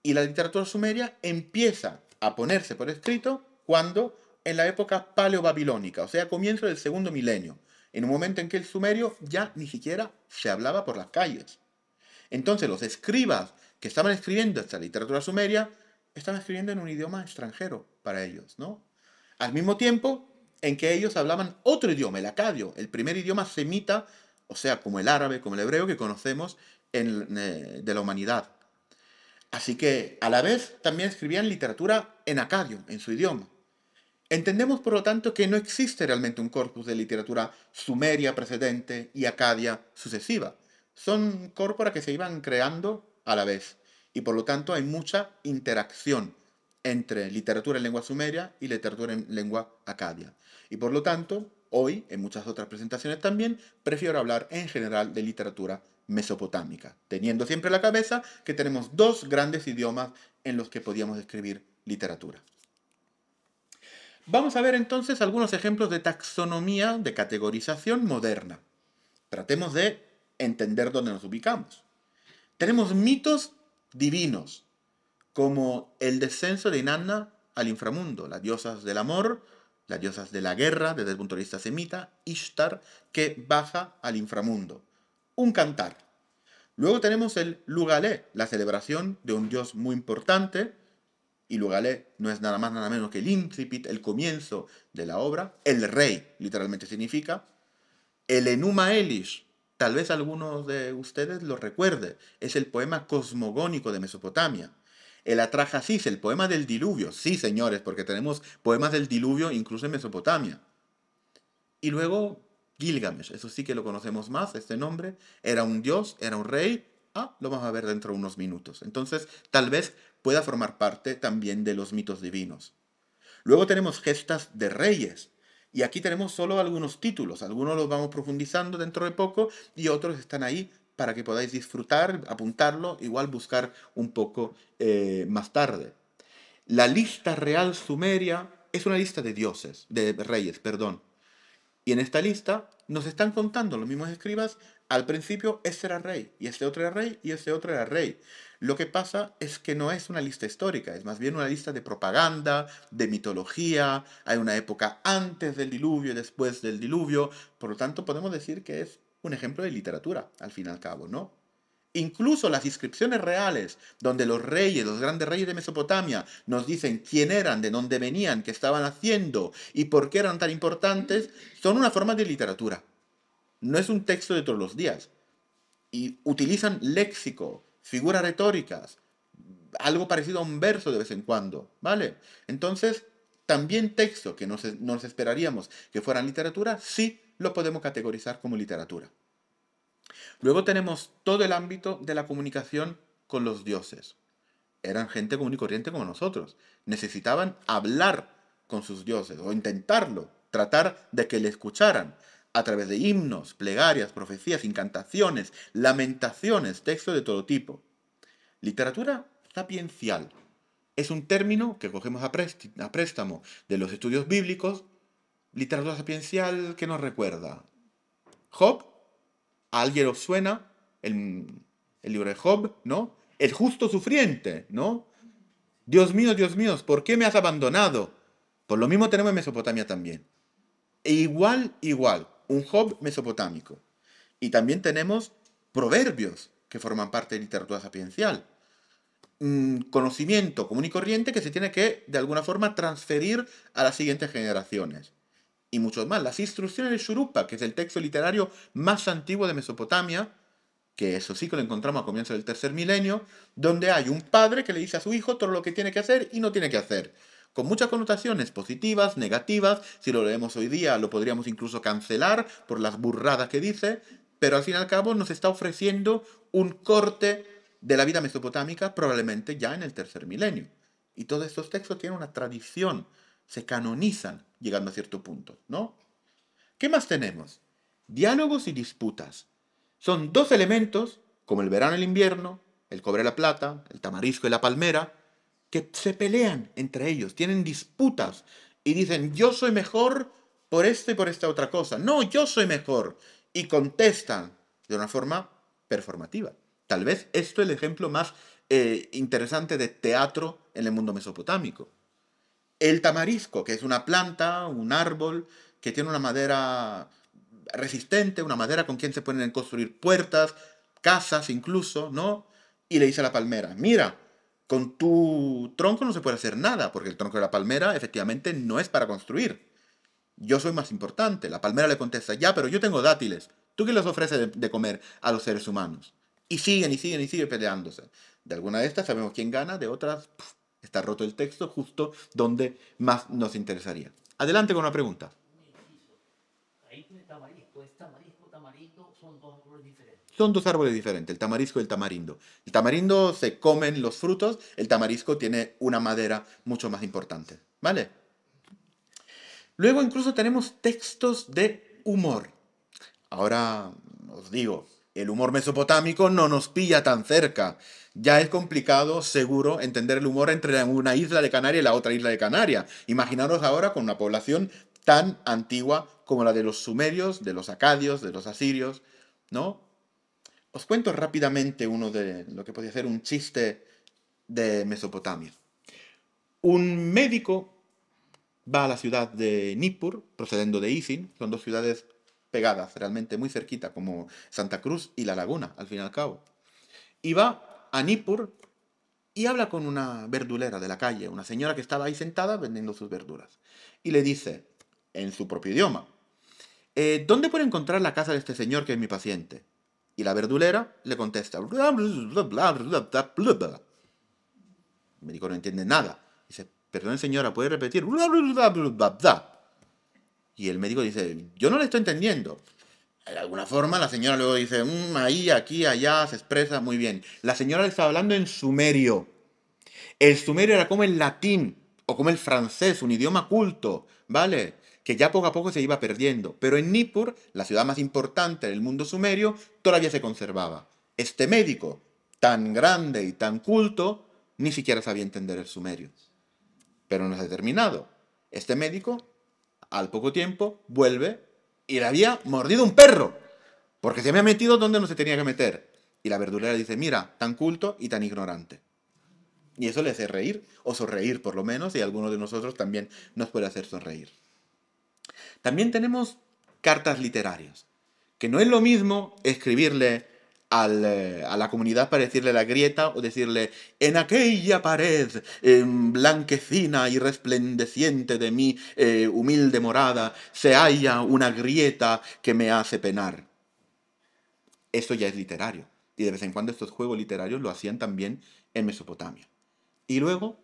Y la literatura sumeria empieza a ponerse por escrito cuando en la época paleobabilónica, o sea, comienzo del segundo milenio, en un momento en que el sumerio ya ni siquiera se hablaba por las calles. Entonces los escribas que estaban escribiendo esta literatura sumeria estaban escribiendo en un idioma extranjero para ellos, ¿no? Al mismo tiempo en que ellos hablaban otro idioma, el acadio, el primer idioma semita, o sea, como el árabe, como el hebreo que conocemos de la humanidad. Así que a la vez también escribían literatura en acadio, en su idioma. Entendemos, por lo tanto, que no existe realmente un corpus de literatura sumeria precedente y acadia sucesiva. Son corpora que se iban creando a la vez. Y por lo tanto hay mucha interacción entre literatura en lengua sumeria y literatura en lengua acadia. Y por lo tanto, hoy, en muchas otras presentaciones también, prefiero hablar en general de literatura mesopotámica, teniendo siempre en la cabeza que tenemos dos grandes idiomas en los que podíamos escribir literatura. Vamos a ver entonces algunos ejemplos de taxonomía, de categorización moderna. Tratemos de entender dónde nos ubicamos. Tenemos mitos divinos, como el descenso de Inanna al inframundo, las diosas del amor, las diosas de la guerra, desde el punto de vista semita, Ishtar, que baja al inframundo. Un cantar. Luego tenemos el Lugalé, la celebración de un dios muy importante, y Lugalé no es nada más nada menos que el incipit, el comienzo de la obra. El rey, literalmente significa. El Enuma Elish, tal vez algunos de ustedes lo recuerde, es el poema cosmogónico de Mesopotamia. El Atrahasis, el poema del diluvio. Sí, señores, porque tenemos poemas del diluvio incluso en Mesopotamia. Y luego Gilgamesh, eso sí que lo conocemos más, este nombre. Era un dios, era un rey. Lo vamos a ver dentro de unos minutos. Entonces, tal vez pueda formar parte también de los mitos divinos. Luego tenemos gestas de reyes. Y aquí tenemos solo algunos títulos. Algunos los vamos profundizando dentro de poco y otros están ahí para que podáis disfrutar, apuntarlo, igual buscar un poco más tarde. La lista real sumeria es una lista de dioses, de reyes, perdón. Y en esta lista nos están contando los mismos escribas, al principio este era rey, y este otro era rey, y este otro era rey. Lo que pasa es que no es una lista histórica, es más bien una lista de propaganda, de mitología, hay una época antes del diluvio y después del diluvio, por lo tanto podemos decir que es un ejemplo de literatura, al fin y al cabo, ¿no? Incluso las inscripciones reales, donde los reyes, los grandes reyes de Mesopotamia, nos dicen quién eran, de dónde venían, qué estaban haciendo y por qué eran tan importantes, son una forma de literatura. no es un texto de todos los días. Y utilizan léxico, figuras retóricas, algo parecido a un verso de vez en cuando, ¿vale? Entonces, también texto que nos esperaríamos que fueran literatura, sí lo podemos categorizar como literatura. Luego tenemos todo el ámbito de la comunicación con los dioses. Eran gente común y corriente como nosotros. Necesitaban hablar con sus dioses o intentarlo, tratar de que le escucharan a través de himnos, plegarias, profecías, incantaciones, lamentaciones, textos de todo tipo. Literatura sapiencial es un término que cogemos a préstamo de los estudios bíblicos. Literatura sapiencial, ¿qué nos recuerda? Job, a alguien os suena el libro de Job, ¿no? El justo sufriente, ¿no? Dios mío, ¿por qué me has abandonado? Por lo mismo tenemos en Mesopotamia también. E igual, un Job mesopotámico. Y también tenemos proverbios que forman parte de literatura sapiencial. Conocimiento común y corriente que se tiene que, de alguna forma, transferir a las siguientes generaciones. Y muchos más. Las instrucciones de Shurupa, que es el texto literario más antiguo de Mesopotamia, que eso sí que lo encontramos a comienzos del tercer milenio, donde hay un padre que le dice a su hijo todo lo que tiene que hacer y no tiene que hacer. Con muchas connotaciones positivas, negativas. Si lo leemos hoy día, lo podríamos incluso cancelar por las burradas que dice, pero al fin y al cabo nos está ofreciendo un corte de la vida mesopotámica, probablemente ya en el tercer milenio. Y todos estos textos tienen una tradición, se canonizan llegando a cierto punto, ¿no? ¿Qué más tenemos? Diálogos y disputas. Son dos elementos, como el verano y el invierno, el cobre y la plata, el tamarisco y la palmera, que se pelean entre ellos, tienen disputas y dicen, yo soy mejor por esto y por esta otra cosa. No, yo soy mejor. Y contestan de una forma performativa. Tal vez esto es el ejemplo más interesante de teatro en el mundo mesopotámico. El tamarisco, que es una planta, un árbol, que tiene una madera resistente, una madera con quien se pueden construir puertas, casas incluso, ¿no? Y le dice a la palmera, mira, con tu tronco no se puede hacer nada, porque el tronco de la palmera efectivamente no es para construir. Yo soy más importante. La palmera le contesta, ya, pero yo tengo dátiles. ¿Tú qué les ofreces de comer a los seres humanos? Y siguen peleándose. De alguna de estas sabemos quién gana, de otras está roto el texto justo donde más nos interesaría. Adelante con una pregunta. Ahí tiene tamarisco, es tamarisco, tamarindo, son dos árboles diferentes. Son dos árboles diferentes, el tamarisco y el tamarindo. El tamarindo se comen los frutos, el tamarisco tiene una madera mucho más importante. ¿Vale? Luego incluso tenemos textos de humor. Ahora os digo, el humor mesopotámico no nos pilla tan cerca. Ya es complicado, seguro, entender el humor entre una isla de Canarias y la otra isla de Canarias. Imaginaros ahora con una población tan antigua como la de los sumerios, de los acadios, de los asirios, ¿no? Os cuento rápidamente uno de lo que podría ser un chiste de Mesopotamia. Un médico va a la ciudad de Nippur, procediendo de Isin, son dos ciudades pegadas, realmente muy cerquita, como Santa Cruz y La Laguna, al fin y al cabo. Y va a Nippur y habla con una verdulera de la calle, una señora que estaba ahí sentada vendiendo sus verduras. Y le dice, en su propio idioma, ¿dónde puedo encontrar la casa de este señor que es mi paciente? Y la verdulera le contesta, el médico no entiende nada. Dice, perdón señora, ¿puede repetir? Y el médico dice, yo no le estoy entendiendo. De alguna forma la señora luego dice, ahí, aquí, allá, se expresa muy bien. La señora le estaba hablando en sumerio. El sumerio era como el latín o como el francés, un idioma culto, ¿vale? Que ya poco a poco se iba perdiendo. Pero en Nippur, la ciudad más importante del mundo sumerio, todavía se conservaba. Este médico, tan grande y tan culto, ni siquiera sabía entender el sumerio. Pero no se ha terminado. Este médico, al poco tiempo, vuelve y le había mordido un perro, porque se había metido donde no se tenía que meter. Y la verdulera dice, mira, tan culto y tan ignorante. Y eso le hace reír, o sonreír por lo menos, y a algunos de nosotros también nos puede hacer sonreír. También tenemos cartas literarias, que no es lo mismo escribirle a la comunidad para decirle la grieta o decirle en aquella pared blanquecina y resplandeciente de mi humilde morada se halla una grieta que me hace penar. Eso ya es literario. Y de vez en cuando estos juegos literarios lo hacían también en Mesopotamia. Y luego,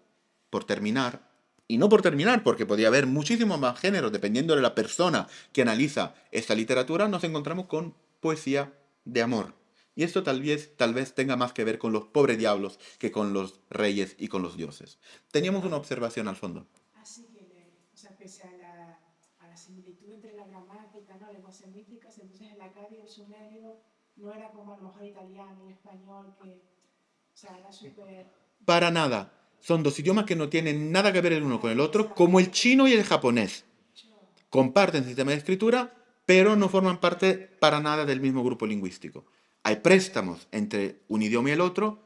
por terminar, y no por terminar, porque podía haber muchísimos más géneros, dependiendo de la persona que analiza esta literatura, nos encontramos con poesía de amor. Y esto tal vez tenga más que ver con los pobres diablos que con los reyes y con los dioses. Teníamos una observación al fondo. Así que, o sea, pese a la similitud entre la gramática, ¿no?, lenguas semíticas, entonces el acadio y el sumerio no era como a lo mejor italiano y español, que, o sea, era súper... Para nada. Son dos idiomas que no tienen nada que ver el uno con el otro, como el chino y el japonés. Comparten sistema de escritura, pero no forman parte para nada del mismo grupo lingüístico. Hay préstamos entre un idioma y el otro,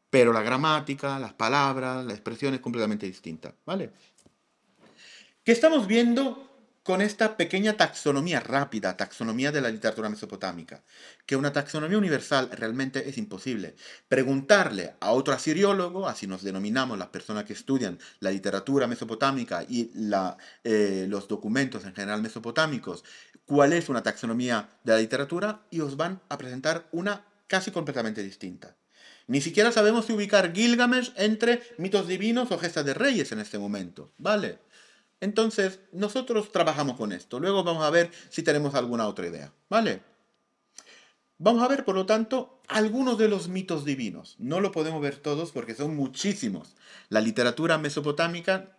pero la gramática, las palabras, la expresión es completamente distinta, ¿vale? ¿Qué estamos viendo con esta pequeña taxonomía rápida, taxonomía de la literatura mesopotámica? Que una taxonomía universal realmente es imposible. Preguntarle a otro asiriólogo, así nos denominamos las personas que estudian la literatura mesopotámica y los documentos en general mesopotámicos, cuál es una taxonomía de la literatura, y os van a presentar una casi completamente distinta. Ni siquiera sabemos si ubicar Gilgamesh entre mitos divinos o gestas de reyes en este momento, ¿vale? Entonces, nosotros trabajamos con esto. Luego vamos a ver si tenemos alguna otra idea, ¿vale? Vamos a ver, por lo tanto, algunos de los mitos divinos. No lo podemos ver todos porque son muchísimos. La literatura mesopotámica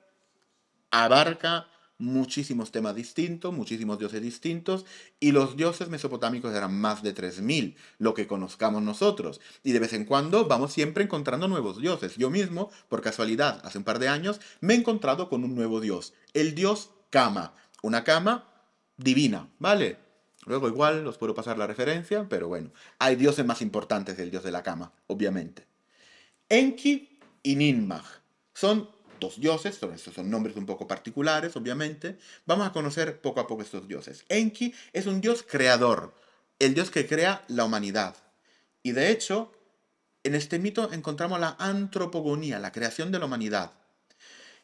abarca muchísimos temas distintos, muchísimos dioses distintos, y los dioses mesopotámicos eran más de 3000, lo que conozcamos nosotros. Y de vez en cuando vamos siempre encontrando nuevos dioses. Yo mismo, por casualidad, hace un par de años, me he encontrado con un nuevo dios, el dios Kama, una Kama divina, ¿vale? Luego igual os puedo pasar la referencia, pero bueno, hay dioses más importantes del dios de la Kama, obviamente. Enki y Ninmah son dos dioses, estos son nombres un poco particulares, obviamente. Vamos a conocer poco a poco estos dioses. Enki es un dios creador, el dios que crea la humanidad. Y de hecho, en este mito encontramos la antropogonía, la creación de la humanidad.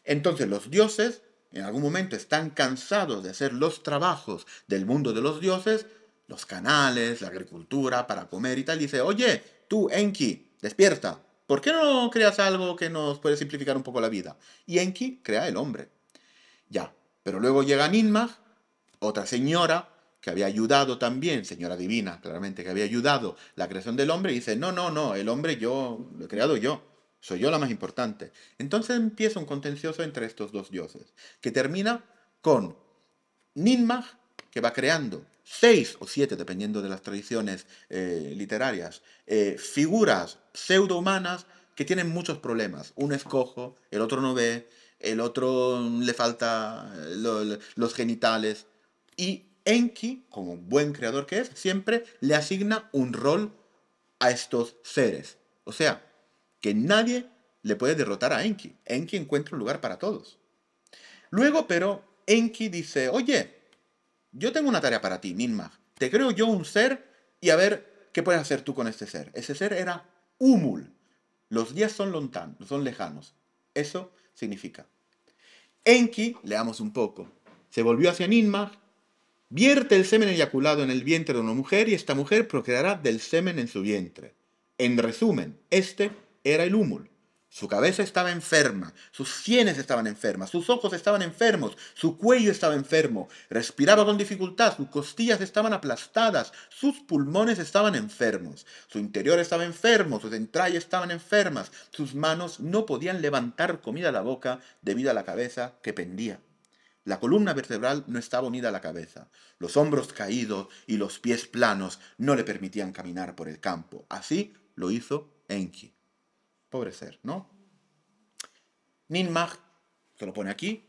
Entonces los dioses, en algún momento, están cansados de hacer los trabajos del mundo de los dioses, los canales, la agricultura, para comer y tal, y dice, oye, tú, Enki, despierta. ¿Por qué no creas algo que nos puede simplificar un poco la vida? Y Enki crea el hombre. Ya, pero luego llega Ninmah, otra señora que había ayudado también, señora divina, claramente, que había ayudado la creación del hombre, y dice, no, no, no, el hombre yo lo he creado yo, soy yo la más importante. Entonces empieza un contencioso entre estos dos dioses, que termina con Ninmah, que va creando 6 o 7, dependiendo de las tradiciones literarias, figuras pseudohumanas que tienen muchos problemas. Uno es cojo, el otro no ve, el otro le falta los genitales. Y Enki, como buen creador que es, siempre le asigna un rol a estos seres. O sea, que nadie le puede derrotar a Enki. Enki encuentra un lugar para todos. Luego, pero, Enki dice, oye, yo tengo una tarea para ti, Ninmah. Te creo yo un ser y a ver qué puedes hacer tú con este ser. Ese ser era Humul. Los días son son lejanos. Eso significa. Enki, leamos un poco, se volvió hacia Ninmah, vierte el semen eyaculado en el vientre de una mujer y esta mujer procreará del semen en su vientre. En resumen, este era el Humul. Su cabeza estaba enferma, sus sienes estaban enfermas, sus ojos estaban enfermos, su cuello estaba enfermo, respiraba con dificultad, sus costillas estaban aplastadas, sus pulmones estaban enfermos, su interior estaba enfermo, sus entrañas estaban enfermas, sus manos no podían levantar comida a la boca debido a la cabeza que pendía. La columna vertebral no estaba unida a la cabeza, los hombros caídos y los pies planos no le permitían caminar por el campo. Así lo hizo Enki. Pobre ser, ¿no? Ninmah se lo pone aquí,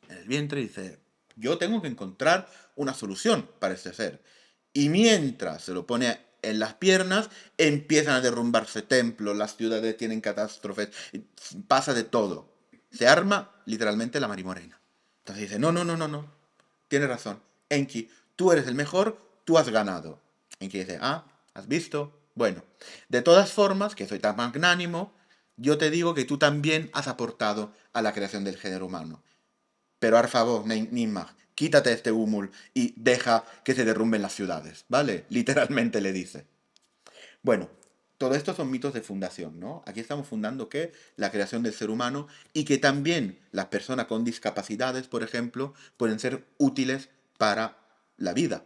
en el vientre, y dice, yo tengo que encontrar una solución para este ser. Y mientras se lo pone en las piernas, empiezan a derrumbarse templos, las ciudades tienen catástrofes, pasa de todo. Se arma literalmente la marimorena. Entonces dice, no, no, no, no, no, tienes razón. Enki, tú eres el mejor, tú has ganado. Enki dice, ah, ¿has visto? Bueno, de todas formas, que soy tan magnánimo, yo te digo que tú también has aportado a la creación del género humano. Pero, por favor, Ninmah, quítate este Humul y deja que se derrumben las ciudades, ¿vale? Literalmente le dice. Bueno, todo esto son mitos de fundación, ¿no? Aquí estamos fundando que la creación del ser humano y que también las personas con discapacidades, por ejemplo, pueden ser útiles para la vida.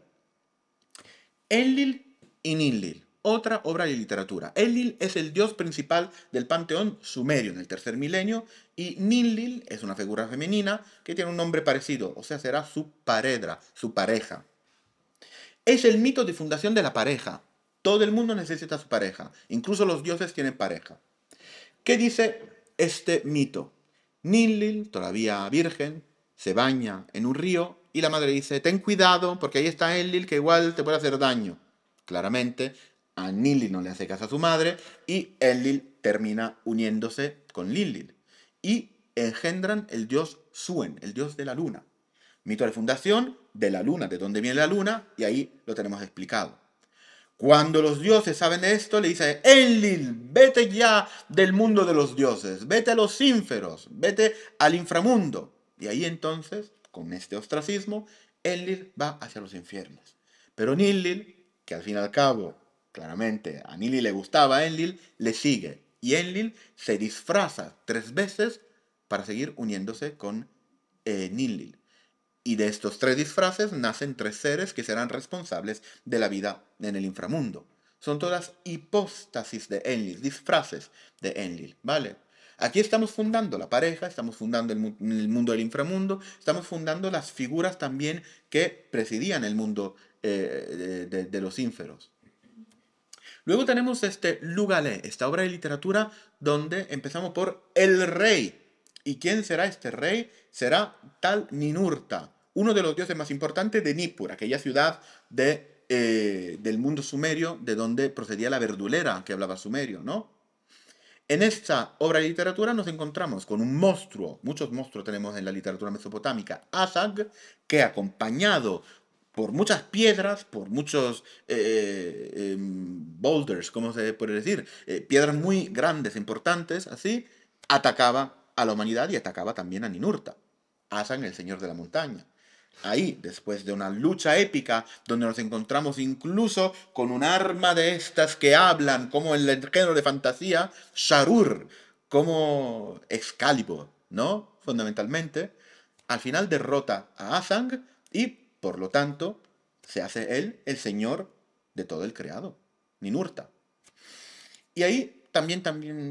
Enlil y Ninlil, otra obra de literatura. Enlil es el dios principal del panteón sumerio en el tercer milenio y Ninlil es una figura femenina que tiene un nombre parecido, o sea, será su paredra, su pareja. Es el mito de fundación de la pareja. Todo el mundo necesita su pareja, incluso los dioses tienen pareja. ¿Qué dice este mito? Ninlil, todavía virgen, se baña en un río y la madre dice, ten cuidado porque ahí está Enlil que igual te puede hacer daño. Claramente, a Ninlil no le hace caso a su madre y Enlil termina uniéndose con Ninlil. Y engendran el dios Suen, el dios de la luna. Mito de fundación de la luna, de dónde viene la luna, y ahí lo tenemos explicado. Cuando los dioses saben de esto, le dice, Enlil, vete ya del mundo de los dioses, vete a los ínferos, vete al inframundo. Y ahí entonces, con este ostracismo, Enlil va hacia los infiernos. Pero Ninlil, que al fin y al cabo, claramente a Ninlil le gustaba a Enlil, le sigue. Y Enlil se disfraza 3 veces para seguir uniéndose con Ninlil. Y de estos 3 disfraces nacen 3 seres que serán responsables de la vida en el inframundo. Son todas hipóstasis de Enlil, disfraces de Enlil, ¿vale? Aquí estamos fundando la pareja, estamos fundando el mundo del inframundo, estamos fundando las figuras también que presidían el mundo de los ínferos. Luego tenemos este Lugalé, esta obra de literatura donde empezamos por el rey. ¿Y quién será este rey? Será tal Ninurta, uno de los dioses más importantes de Nippur, aquella ciudad del mundo sumerio de donde procedía la verdulera que hablaba sumerio, ¿no? En esta obra de literatura nos encontramos con un monstruo, muchos monstruos tenemos en la literatura mesopotámica, Asag, que acompañado por muchas piedras, por muchos boulders, ¿cómo se puede decir? Piedras muy grandes, importantes, así, atacaba a la humanidad y atacaba también a Ninurta, Asag, el señor de la montaña. Ahí, después de una lucha épica, donde nos encontramos incluso con un arma de estas que hablan, como en el género de fantasía, Sharur, como Excalibur, ¿no? Fundamentalmente, al final derrota a Asang y, por lo tanto, se hace él el señor de todo el creado, Ninurta. Y ahí también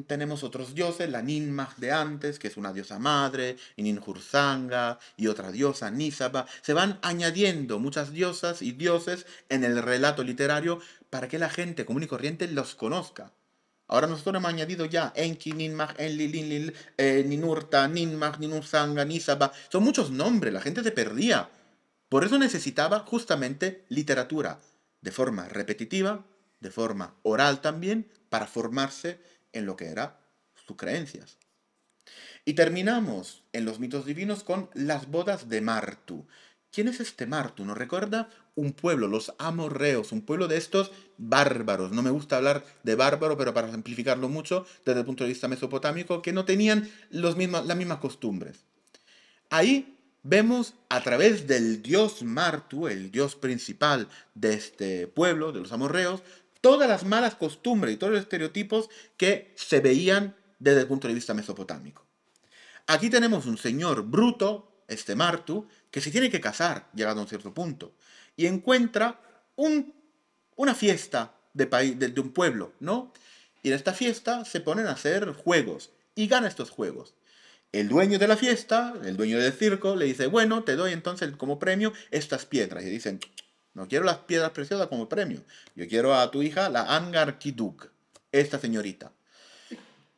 tenemos otros dioses, la Ninmah de antes, que es una diosa madre, y Ninhursanga, y otra diosa, Nisaba. Se van añadiendo muchas diosas y dioses en el relato literario para que la gente común y corriente los conozca. Ahora nosotros hemos añadido ya Enki, Ninmah, Enlil, Ninlil, Ninurta, Ninmah, Ninhursanga, Nisaba. Son muchos nombres, la gente se perdía. Por eso necesitaba justamente literatura, de forma repetitiva, de forma oral también, para formarse en lo que eran sus creencias. Y terminamos en los mitos divinos con las bodas de Martu. ¿Quién es este Martu? ¿Nos recuerda? Un pueblo, los amorreos, un pueblo de estos bárbaros. No me gusta hablar de bárbaro, pero para simplificarlo mucho, desde el punto de vista mesopotámico, que no tenían las mismas costumbres. Ahí vemos a través del dios Martu, el dios principal de este pueblo, de los amorreos, todas las malas costumbres y todos los estereotipos que se veían desde el punto de vista mesopotámico. Aquí tenemos un señor bruto, este Martu, que se tiene que casar, llegado a un cierto punto, y encuentra una fiesta de un pueblo, ¿no? Y en esta fiesta se ponen a hacer juegos, y gana estos juegos. El dueño de la fiesta, el dueño del circo, le dice, bueno, te doy entonces como premio estas piedras. Y dicen, no quiero las piedras preciosas como premio. Yo quiero a tu hija, la Angar Kiduk, esta señorita.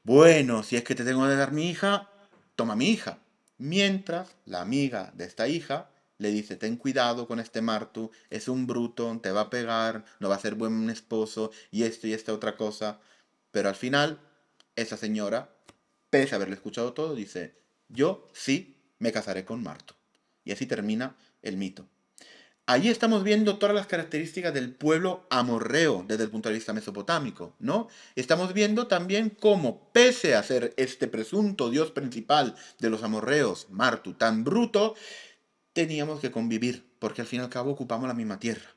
Bueno, si es que te tengo que dar mi hija, toma mi hija. Mientras la amiga de esta hija le dice, ten cuidado con este Martu, es un bruto, te va a pegar, no va a ser buen esposo, y esta otra cosa. Pero al final, esa señora, pese a haberle escuchado todo, dice, yo sí me casaré con Martu. Y así termina el mito. Allí estamos viendo todas las características del pueblo amorreo desde el punto de vista mesopotámico, ¿no? Estamos viendo también cómo, pese a ser este presunto dios principal de los amorreos, Martu, tan bruto, teníamos que convivir, porque al fin y al cabo ocupamos la misma tierra.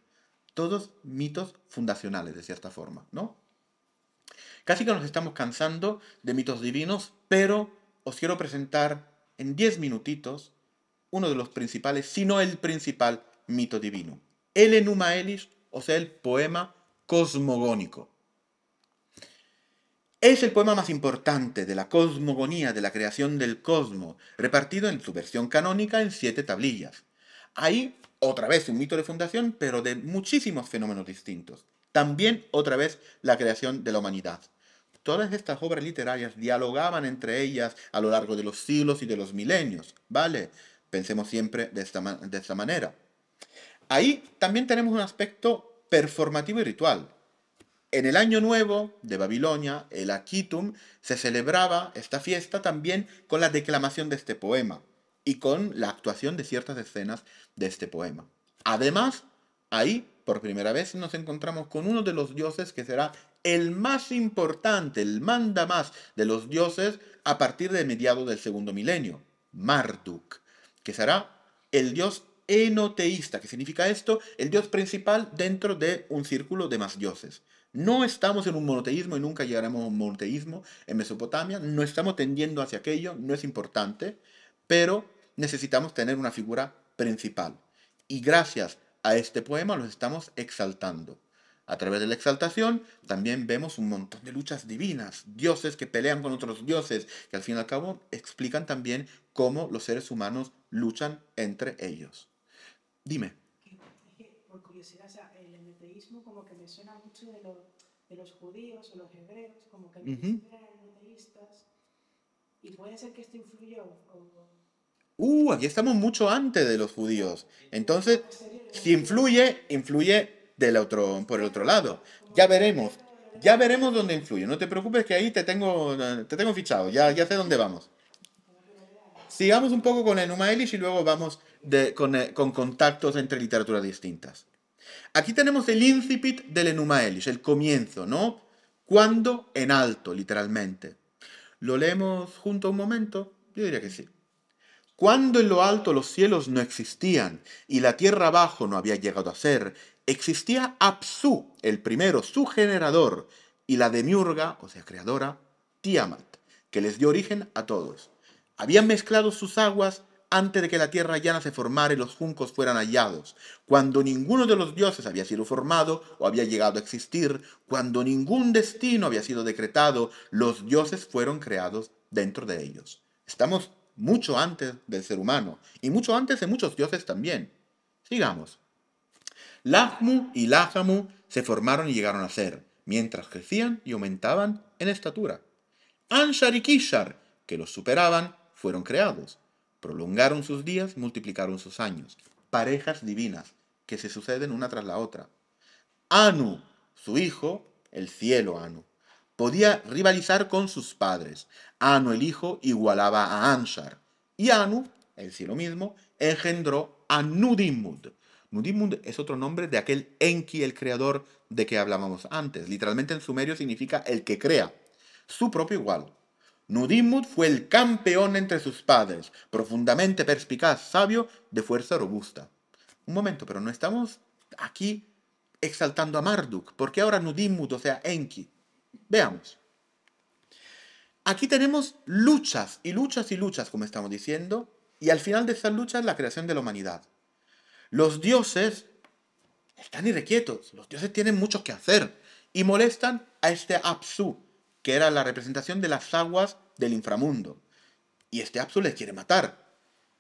Todos mitos fundacionales, de cierta forma, ¿no? Casi que nos estamos cansando de mitos divinos, pero os quiero presentar en 10 minutitos uno de los principales, si no el principal mito divino. El Enuma Elish, o sea, el poema cosmogónico. Es el poema más importante de la cosmogonía, de la creación del cosmos, repartido en su versión canónica en 7 tablillas. Ahí, otra vez, un mito de fundación, pero de muchísimos fenómenos distintos. También, otra vez, la creación de la humanidad. Todas estas obras literarias dialogaban entre ellas a lo largo de los siglos y de los milenios, ¿vale? Pensemos siempre de esta manera. Ahí también tenemos un aspecto performativo y ritual. En el Año Nuevo de Babilonia, el Akitum, se celebraba esta fiesta también con la declamación de este poema y con la actuación de ciertas escenas de este poema. Además, ahí, por primera vez, nos encontramos con uno de los dioses que será el más importante, el mandamás de los dioses a partir de mediados del segundo milenio, Marduk, que será el dios enoteísta. ¿Qué significa esto? El dios principal dentro de un círculo de más dioses. No estamos en un monoteísmo y nunca llegaremos a un monoteísmo en Mesopotamia, no estamos tendiendo hacia aquello, no es importante, pero necesitamos tener una figura principal. Y gracias a este poema los estamos exaltando. A través de la exaltación también vemos un montón de luchas divinas, dioses que pelean con otros dioses, que al fin y al cabo explican también cómo los seres humanos luchan entre ellos. Dime. Por curiosidad, o sea, el enoteísmo como que me suena mucho de los judíos o los hebreos, como que eran enoteístas, y puede ser que esto influyó. Aquí estamos mucho antes de los judíos. Entonces, si influye por el otro lado. Ya veremos dónde influye. No te preocupes que ahí te tengo fichado, ya sé dónde vamos. Sigamos un poco con el Enuma Elish y luego vamos con contactos entre literaturas distintas. Aquí tenemos el incipit del Enuma Elish, el comienzo, ¿no? Cuando en alto, literalmente. ¿Lo leemos junto un momento? Yo diría que sí. Cuando en lo alto los cielos no existían y la tierra abajo no había llegado a ser, existía Apsu, el primero, su generador, y la demiurga, o sea, creadora, Tiamat, que les dio origen a todos. Habían mezclado sus aguas antes de que la tierra llana se formara y los juncos fueran hallados, cuando ninguno de los dioses había sido formado o había llegado a existir, cuando ningún destino había sido decretado, los dioses fueron creados dentro de ellos. Estamos mucho antes del ser humano y mucho antes de muchos dioses también. Sigamos. Lahmu y Lahamu se formaron y llegaron a ser, mientras crecían y aumentaban en estatura. Anshar y Kishar, que los superaban, fueron creados. Prolongaron sus días, multiplicaron sus años. Parejas divinas que se suceden una tras la otra. Anu, su hijo, el cielo Anu, podía rivalizar con sus padres. Anu, el hijo, igualaba a Anshar. Y Anu, el cielo mismo, engendró a Nudimmud. Nudimmud es otro nombre de aquel Enki, el creador de que hablábamos antes. Literalmente en sumerio significa el que crea. Su propio igual. Nudimmud fue el campeón entre sus padres, profundamente perspicaz, sabio, de fuerza robusta. Un momento, pero no estamos aquí exaltando a Marduk. ¿Por qué ahora Nudimmud, o sea, Enki? Veamos. Aquí tenemos luchas y luchas y luchas, como estamos diciendo, y al final de estas luchas la creación de la humanidad. Los dioses están irrequietos, los dioses tienen mucho que hacer y molestan a este Apsu, que era la representación de las aguas del inframundo. Y este Apsu les quiere matar.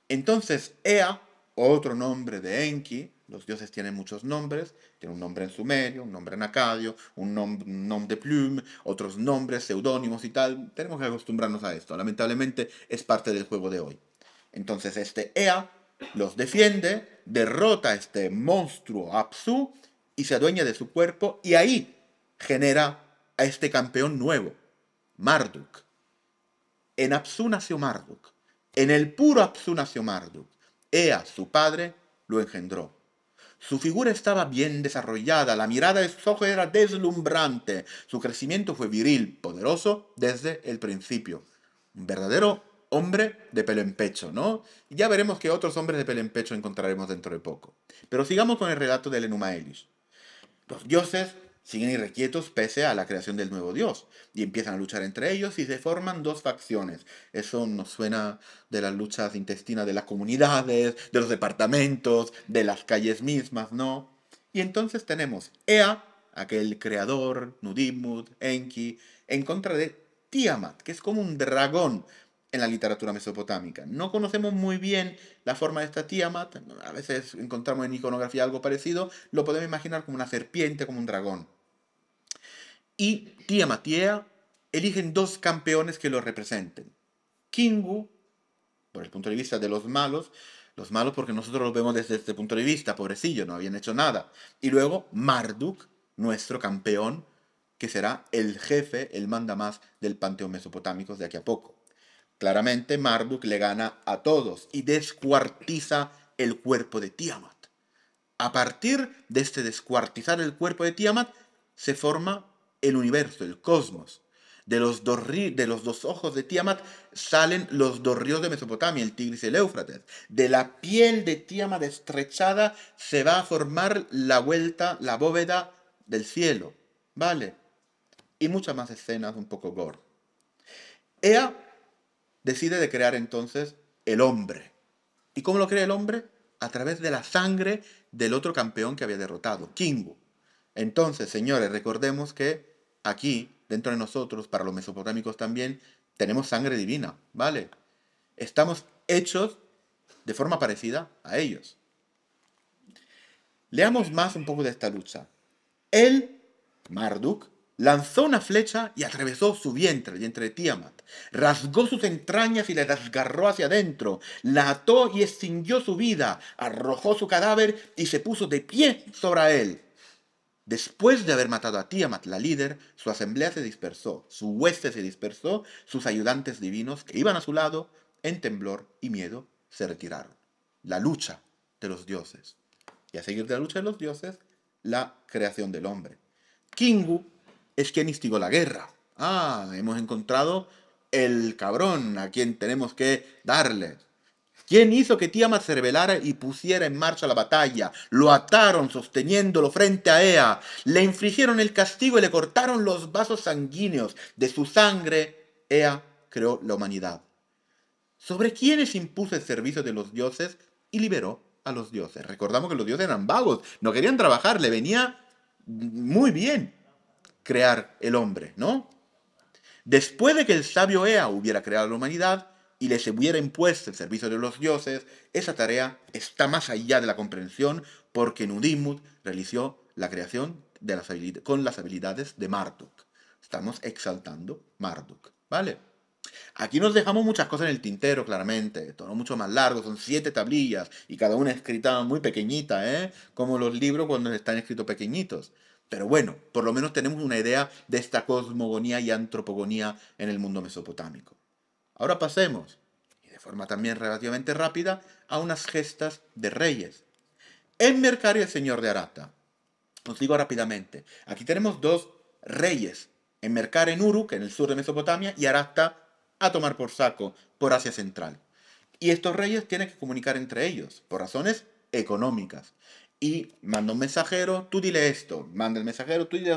Entonces Ea, otro nombre de Enki, los dioses tienen muchos nombres, tienen un nombre en sumerio, un nombre en acadio, un nom de plume, otros nombres, seudónimos y tal. Tenemos que acostumbrarnos a esto. Lamentablemente es parte del juego de hoy. Entonces este Ea los defiende, derrota a este monstruo Apsu y se adueña de su cuerpo y ahí genera a este campeón nuevo, Marduk. En Apsu nació Marduk. En el puro Apsu nació Marduk. Ea, su padre, lo engendró. Su figura estaba bien desarrollada, la mirada de sus ojos era deslumbrante, su crecimiento fue viril, poderoso desde el principio. Un verdadero hombre de pelo en pecho, ¿no? Y ya veremos que otros hombres de pelo en pecho encontraremos dentro de poco. Pero sigamos con el relato del Enuma Elish. Los dioses siguen irrequietos pese a la creación del nuevo dios. Y empiezan a luchar entre ellos y se forman dos facciones. Eso nos suena de las luchas intestinas de las comunidades, de los departamentos, de las calles mismas, ¿no? Y entonces tenemos Ea, aquel creador, Nudimmud, Enki, en contra de Tiamat, que es como un dragón en la literatura mesopotámica. No conocemos muy bien la forma de esta Tiamat, a veces encontramos en iconografía algo parecido, lo podemos imaginar como una serpiente, como un dragón. Y Tiamat y Ea eligen dos campeones que lo representen. Kingu, por el punto de vista de los malos porque nosotros los vemos desde este punto de vista, pobrecillos, no habían hecho nada. Y luego Marduk, nuestro campeón, que será el jefe, el mandamás del panteón mesopotámico de aquí a poco. Claramente Marduk le gana a todos y descuartiza el cuerpo de Tiamat. A partir de este descuartizar el cuerpo de Tiamat se forma el universo, el cosmos. De los dos ojos de Tiamat salen los dos ríos de Mesopotamia, el Tigris y el Éufrates. De la piel de Tiamat estrechada se va a formar la bóveda del cielo, ¿vale? Y muchas más escenas un poco gore. Ea decide de crear entonces el hombre. ¿Y cómo lo crea el hombre? A través de la sangre del otro campeón que había derrotado, Kingu. Entonces, señores, recordemos que aquí, dentro de nosotros, para los mesopotámicos también, tenemos sangre divina, ¿vale? Estamos hechos de forma parecida a ellos. Leamos más un poco de esta lucha. Él, Marduk, lanzó una flecha y atravesó su vientre, el vientre de Tiamat. Rasgó sus entrañas y la desgarró hacia adentro. La ató y extinguió su vida. Arrojó su cadáver y se puso de pie sobre él. Después de haber matado a Tiamat, la líder, su asamblea se dispersó, su hueste se dispersó, sus ayudantes divinos que iban a su lado, en temblor y miedo, se retiraron. La lucha de los dioses. Y a seguir de la lucha de los dioses, la creación del hombre. Kingu es quien instigó la guerra. Hemos encontrado el cabrón a quien tenemos que darle. ¿Quién hizo que Tiamat se rebelara y pusiera en marcha la batalla? Lo ataron sosteniéndolo frente a Ea. Le infligieron el castigo y le cortaron los vasos sanguíneos. De su sangre, Ea creó la humanidad. Sobre quienes impuso el servicio de los dioses y liberó a los dioses. Recordamos que los dioses eran vagos, no querían trabajar, le venía muy bien crear el hombre, ¿no? Después de que el sabio Ea hubiera creado la humanidad y les hubiera impuesto el servicio de los dioses, esa tarea está más allá de la comprensión porque Nudimmud realizó la creación con las habilidades de Marduk. Estamos exaltando Marduk, ¿vale? Aquí nos dejamos muchas cosas en el tintero, claramente. Todo mucho más largo, son 7 tablillas y cada una escrita muy pequeñita, ¿eh? Como los libros cuando están escritos pequeñitos. Pero bueno, por lo menos tenemos una idea de esta cosmogonía y antropogonía en el mundo mesopotámico. Ahora pasemos, y de forma también relativamente rápida, a unas gestas de reyes. Enmerkar y el señor de Arata. Os digo rápidamente. Aquí tenemos dos reyes. Enmerkar en Uruk, en el sur de Mesopotamia, y Arata a tomar por saco, por Asia Central. Y estos reyes tienen que comunicar entre ellos, por razones económicas. Y manda un mensajero, tú dile esto, manda el mensajero, tú dile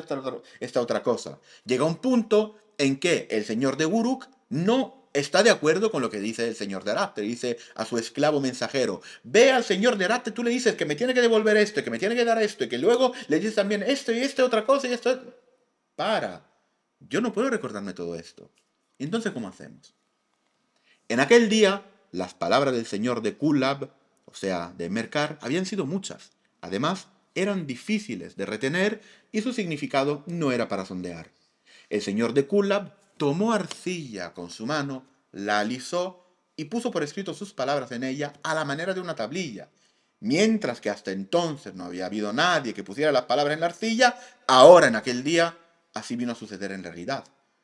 esta otra cosa. Llega un punto en que el señor de Uruk no está de acuerdo con lo que dice el señor de Arate. Dice a su esclavo mensajero, ve al señor de Arate, tú le dices que me tiene que devolver esto, que me tiene que dar esto, y que luego le dices también esto y esto, otra cosa y esto. Yo no puedo recordarme todo esto. Entonces, ¿cómo hacemos? En aquel día, las palabras del señor de Kulab, o sea, de Enmerkar, habían sido muchas. Además, eran difíciles de retener y su significado no era para sondear. El señor de Kulab tomó arcilla con su mano, la alisó y puso por escrito sus palabras en ella a la manera de una tablilla. Mientras que hasta entonces no había habido nadie que pusiera las palabras en la arcilla, ahora en aquel día así vino a suceder en realidad.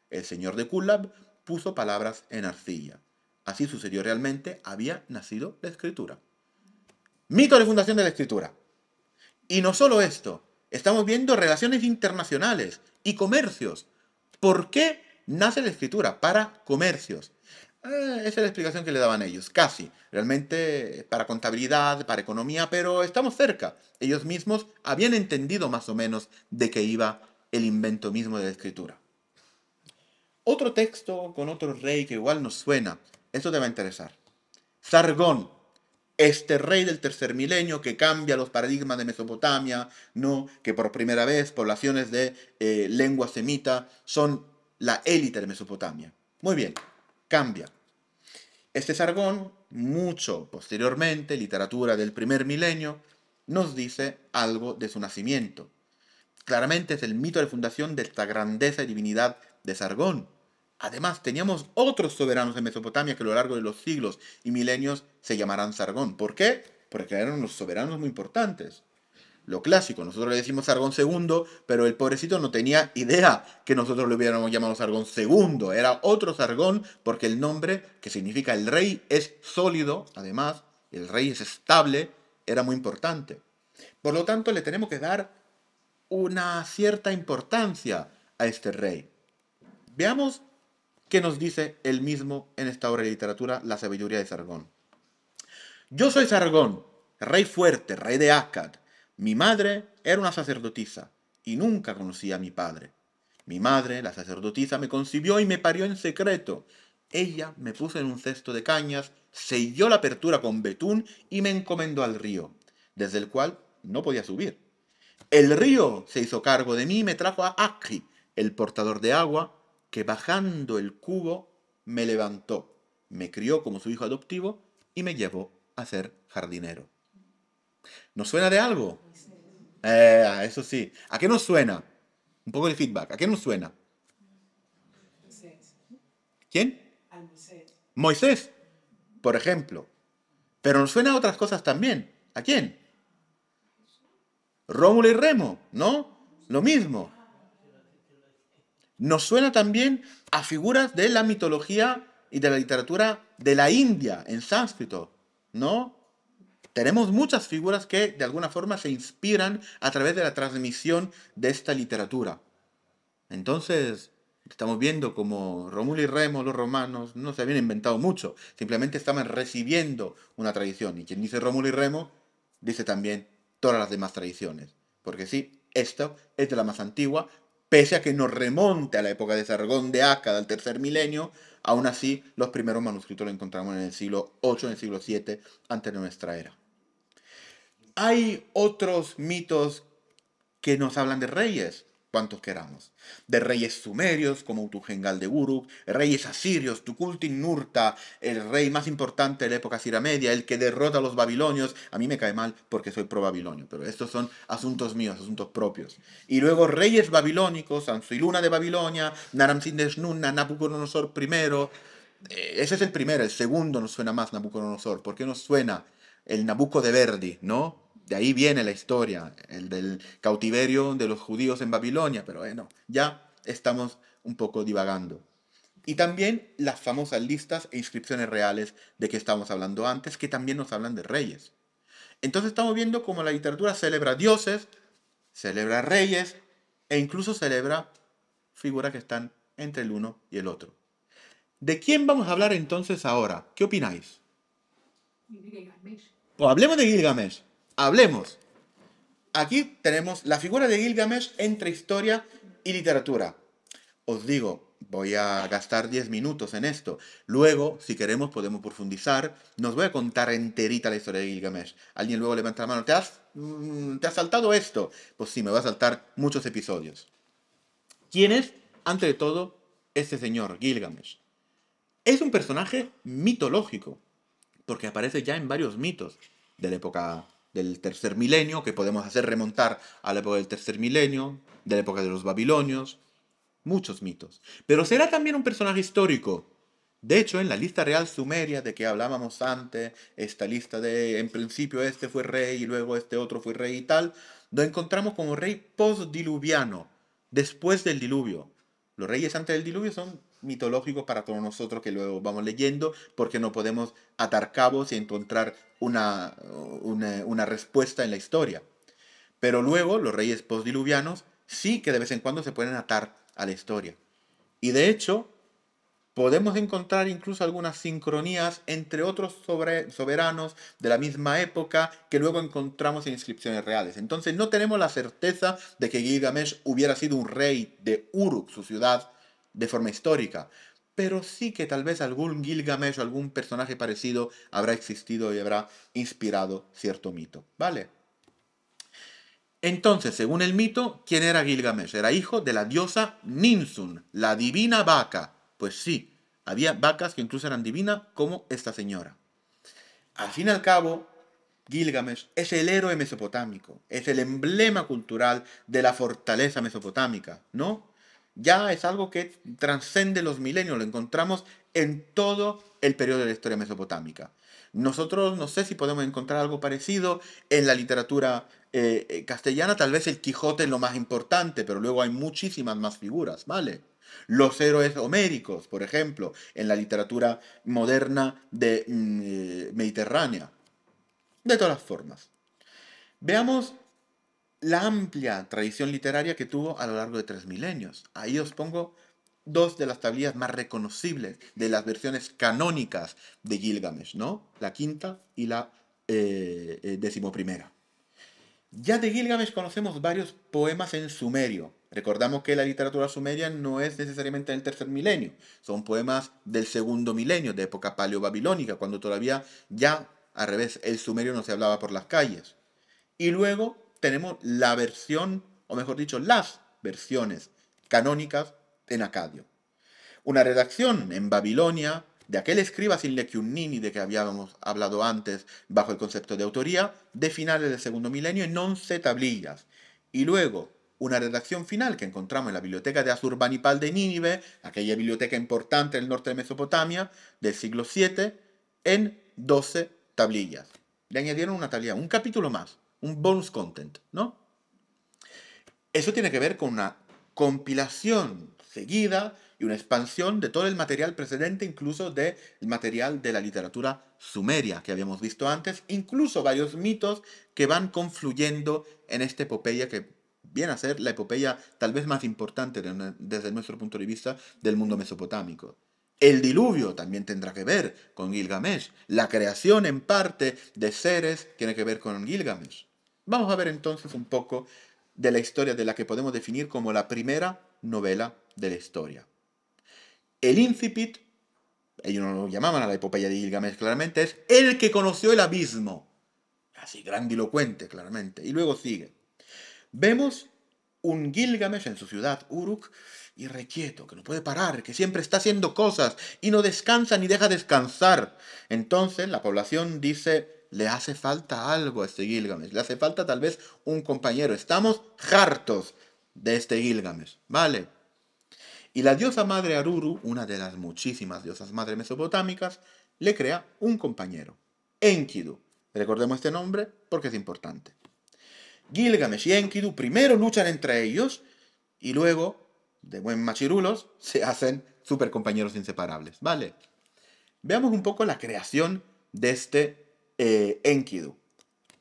El señor de Kulab puso palabras en arcilla. Así sucedió realmente, había nacido la escritura. Mito de fundación de la escritura. Y no solo esto, estamos viendo relaciones internacionales y comercios. ¿Por qué nace la escritura? Para comercios. Esa es la explicación que le daban ellos, casi. Realmente para contabilidad, para economía, pero estamos cerca. Ellos mismos habían entendido más o menos de qué iba el invento mismo de la escritura. Otro texto con otro rey que igual nos suena, esto te va a interesar. Sargón, este rey del tercer milenio que cambia los paradigmas de Mesopotamia, ¿no? Que por primera vez poblaciones de lengua semita son la élite de Mesopotamia. Muy bien, cambia. Este Sargón, mucho posteriormente, literatura del primer milenio, nos dice algo de su nacimiento. Claramente es el mito de fundación de esta grandeza y divinidad de Sargón. Además, teníamos otros soberanos en Mesopotamia que a lo largo de los siglos y milenios se llamarán Sargón. ¿Por qué? Porque eran unos soberanos muy importantes. Lo clásico, nosotros le decimos Sargón II, pero el pobrecito no tenía idea que nosotros le hubiéramos llamado Sargón II. Era otro Sargón porque el nombre, que significa el rey, es sólido, además, el rey es estable, era muy importante. Por lo tanto, le tenemos que dar una cierta importancia a este rey. Veamos qué nos dice él mismo en esta obra de literatura, La sabiduría de Sargón. Yo soy Sargón, rey fuerte, rey de Akkad. Mi madre era una sacerdotisa y nunca conocí a mi padre. Mi madre, la sacerdotisa, me concibió y me parió en secreto. Ella me puso en un cesto de cañas, selló la apertura con betún y me encomendó al río, desde el cual no podía subir. El río se hizo cargo de mí y me trajo a Akri, el portador de agua, que bajando el cubo me levantó, me crió como su hijo adoptivo y me llevó a ser jardinero. ¿Nos suena de algo? Eso sí. ¿A qué nos suena? Un poco de feedback. ¿A qué nos suena? ¿Quién? Moisés, por ejemplo. Pero nos suena a otras cosas también. ¿A quién? Rómulo y Remo, ¿no? Lo mismo. Nos suena también a figuras de la mitología y de la literatura de la India, en sánscrito, ¿no? Tenemos muchas figuras que de alguna forma se inspiran a través de la transmisión de esta literatura. Entonces, estamos viendo como Rómulo y Remo, los romanos, no se habían inventado mucho, simplemente estaban recibiendo una tradición. Y quien dice Rómulo y Remo, dice también todas las demás tradiciones. Porque sí, esto es de la más antigua, pese a que nos remonte a la época de Sargón de Akkad, al tercer milenio, aún así los primeros manuscritos los encontramos en el siglo VIII, en el siglo VII, antes de nuestra era. Hay otros mitos que nos hablan de reyes, cuantos queramos. De reyes sumerios, como Utujengal de Uruk, reyes asirios, Tukulti-Ninurta, el rey más importante de la época Sira Media, el que derrota a los babilonios. A mí me cae mal porque soy pro-babilonio, pero estos son asuntos míos, asuntos propios. Y luego reyes babilónicos, Ansuiluna de Babilonia, Naram-Sin-Desnunna, Nabucodonosor I. Ese es el primero, el segundo nos suena más Nabucodonosor. ¿Por qué nos suena el Nabucco de Verdi, no? De ahí viene la historia, el del cautiverio de los judíos en Babilonia, pero bueno, ya estamos un poco divagando. Y también las famosas listas e inscripciones reales de que estábamos hablando antes, que también nos hablan de reyes. Entonces estamos viendo cómo la literatura celebra dioses, celebra reyes e incluso celebra figuras que están entre el uno y el otro. ¿De quién vamos a hablar entonces ahora? ¿Qué opináis? Pues hablemos de Gilgamesh. Hablemos. Aquí tenemos la figura de Gilgamesh entre historia y literatura. Os digo, voy a gastar 10 minutos en esto. Luego, si queremos, podemos profundizar. Nos voy a contar enterita la historia de Gilgamesh. Alguien luego levanta la mano. ¿Te has saltado esto? Pues sí, me va a saltar muchos episodios. ¿Quién es, ante todo, este señor, Gilgamesh? Es un personaje mitológico, porque aparece ya en varios mitos de la época del tercer milenio, que podemos hacer remontar a la época del tercer milenio, de la época de los babilonios, muchos mitos. Pero será también un personaje histórico. De hecho, en la lista real sumeria de que hablábamos antes, esta lista de, en principio este fue rey y luego este otro fue rey y tal, lo encontramos como rey postdiluviano, después del diluvio. Los reyes antes del diluvio son mitológicos para todos nosotros que luego vamos leyendo, porque no podemos atar cabos y encontrar una respuesta en la historia. Pero luego los reyes postdiluvianos sí que de vez en cuando se pueden atar a la historia. Y de hecho, podemos encontrar incluso algunas sincronías entre otros soberanos de la misma época que luego encontramos en inscripciones reales. Entonces no tenemos la certeza de que Gilgamesh hubiera sido un rey de Uruk, su ciudad, de forma histórica, pero sí que tal vez algún Gilgamesh o algún personaje parecido habrá existido y habrá inspirado cierto mito, ¿vale? Entonces, según el mito, ¿quién era Gilgamesh? Era hijo de la diosa Ninsun, la divina vaca. Pues sí, había vacas que incluso eran divinas, como esta señora. Al fin y al cabo, Gilgamesh es el héroe mesopotámico, es el emblema cultural de la fortaleza mesopotámica, ¿no? Ya es algo que trascende los milenios, lo encontramos en todo el periodo de la historia mesopotámica. Nosotros no sé si podemos encontrar algo parecido en la literatura castellana, tal vez el Quijote es lo más importante, pero luego hay muchísimas más figuras, ¿vale? Los héroes homéricos, por ejemplo, en la literatura moderna mediterránea. De todas formas, veamos la amplia tradición literaria que tuvo a lo largo de 3 milenios. Ahí os pongo dos de las tablillas más reconocibles de las versiones canónicas de Gilgamesh, ¿no? La quinta y la 11ª. Ya de Gilgamesh conocemos varios poemas en sumerio. Recordamos que la literatura sumeria no es necesariamente del 3.er milenio, son poemas del 2.º milenio, de época paleobabilónica, cuando todavía ya, al revés, el sumerio no se hablaba por las calles. Y luego tenemos la versión, o mejor dicho, las versiones canónicas en acadio. Una redacción en Babilonia de aquel escriba Sinlekyunnini de que habíamos hablado antes bajo el concepto de autoría, de finales del 2.º milenio en 11 tablillas. Y luego una redacción final que encontramos en la biblioteca de Asurbanipal de Nínive, aquella biblioteca importante en el norte de Mesopotamia, del siglo VII, en 12 tablillas. Le añadieron una tablilla, un capítulo más, un bonus content, ¿no? Eso tiene que ver con una compilación seguida y una expansión de todo el material precedente, incluso del material de la literatura sumeria que habíamos visto antes, incluso varios mitos que van confluyendo en esta epopeya que viene a ser la epopeya tal vez más importante desde nuestro punto de vista del mundo mesopotámico. El diluvio también tendrá que ver con Gilgamesh. La creación en parte de seres tiene que ver con Gilgamesh. Vamos a ver entonces un poco de la historia de la que podemos definir como la primera novela de la historia. El incipit, ellos no lo llamaban a la epopeya de Gilgamesh claramente, es el que conoció el abismo. Así grandilocuente, claramente. Y luego sigue. Vemos un Gilgamesh en su ciudad, Uruk, irrequieto, que no puede parar, que siempre está haciendo cosas y no descansa ni deja descansar. Entonces la población dice, le hace falta algo a este Gilgamesh, le hace falta tal vez un compañero. Estamos hartos de este Gilgamesh, ¿vale? Y la diosa madre Aruru, una de las muchísimas diosas madres mesopotámicas, le crea un compañero, Enkidu. Recordemos este nombre porque es importante. Gilgamesh y Enkidu primero luchan entre ellos y luego, de buen machirulos, se hacen super compañeros inseparables, ¿vale? Veamos un poco la creación de este Enkidu.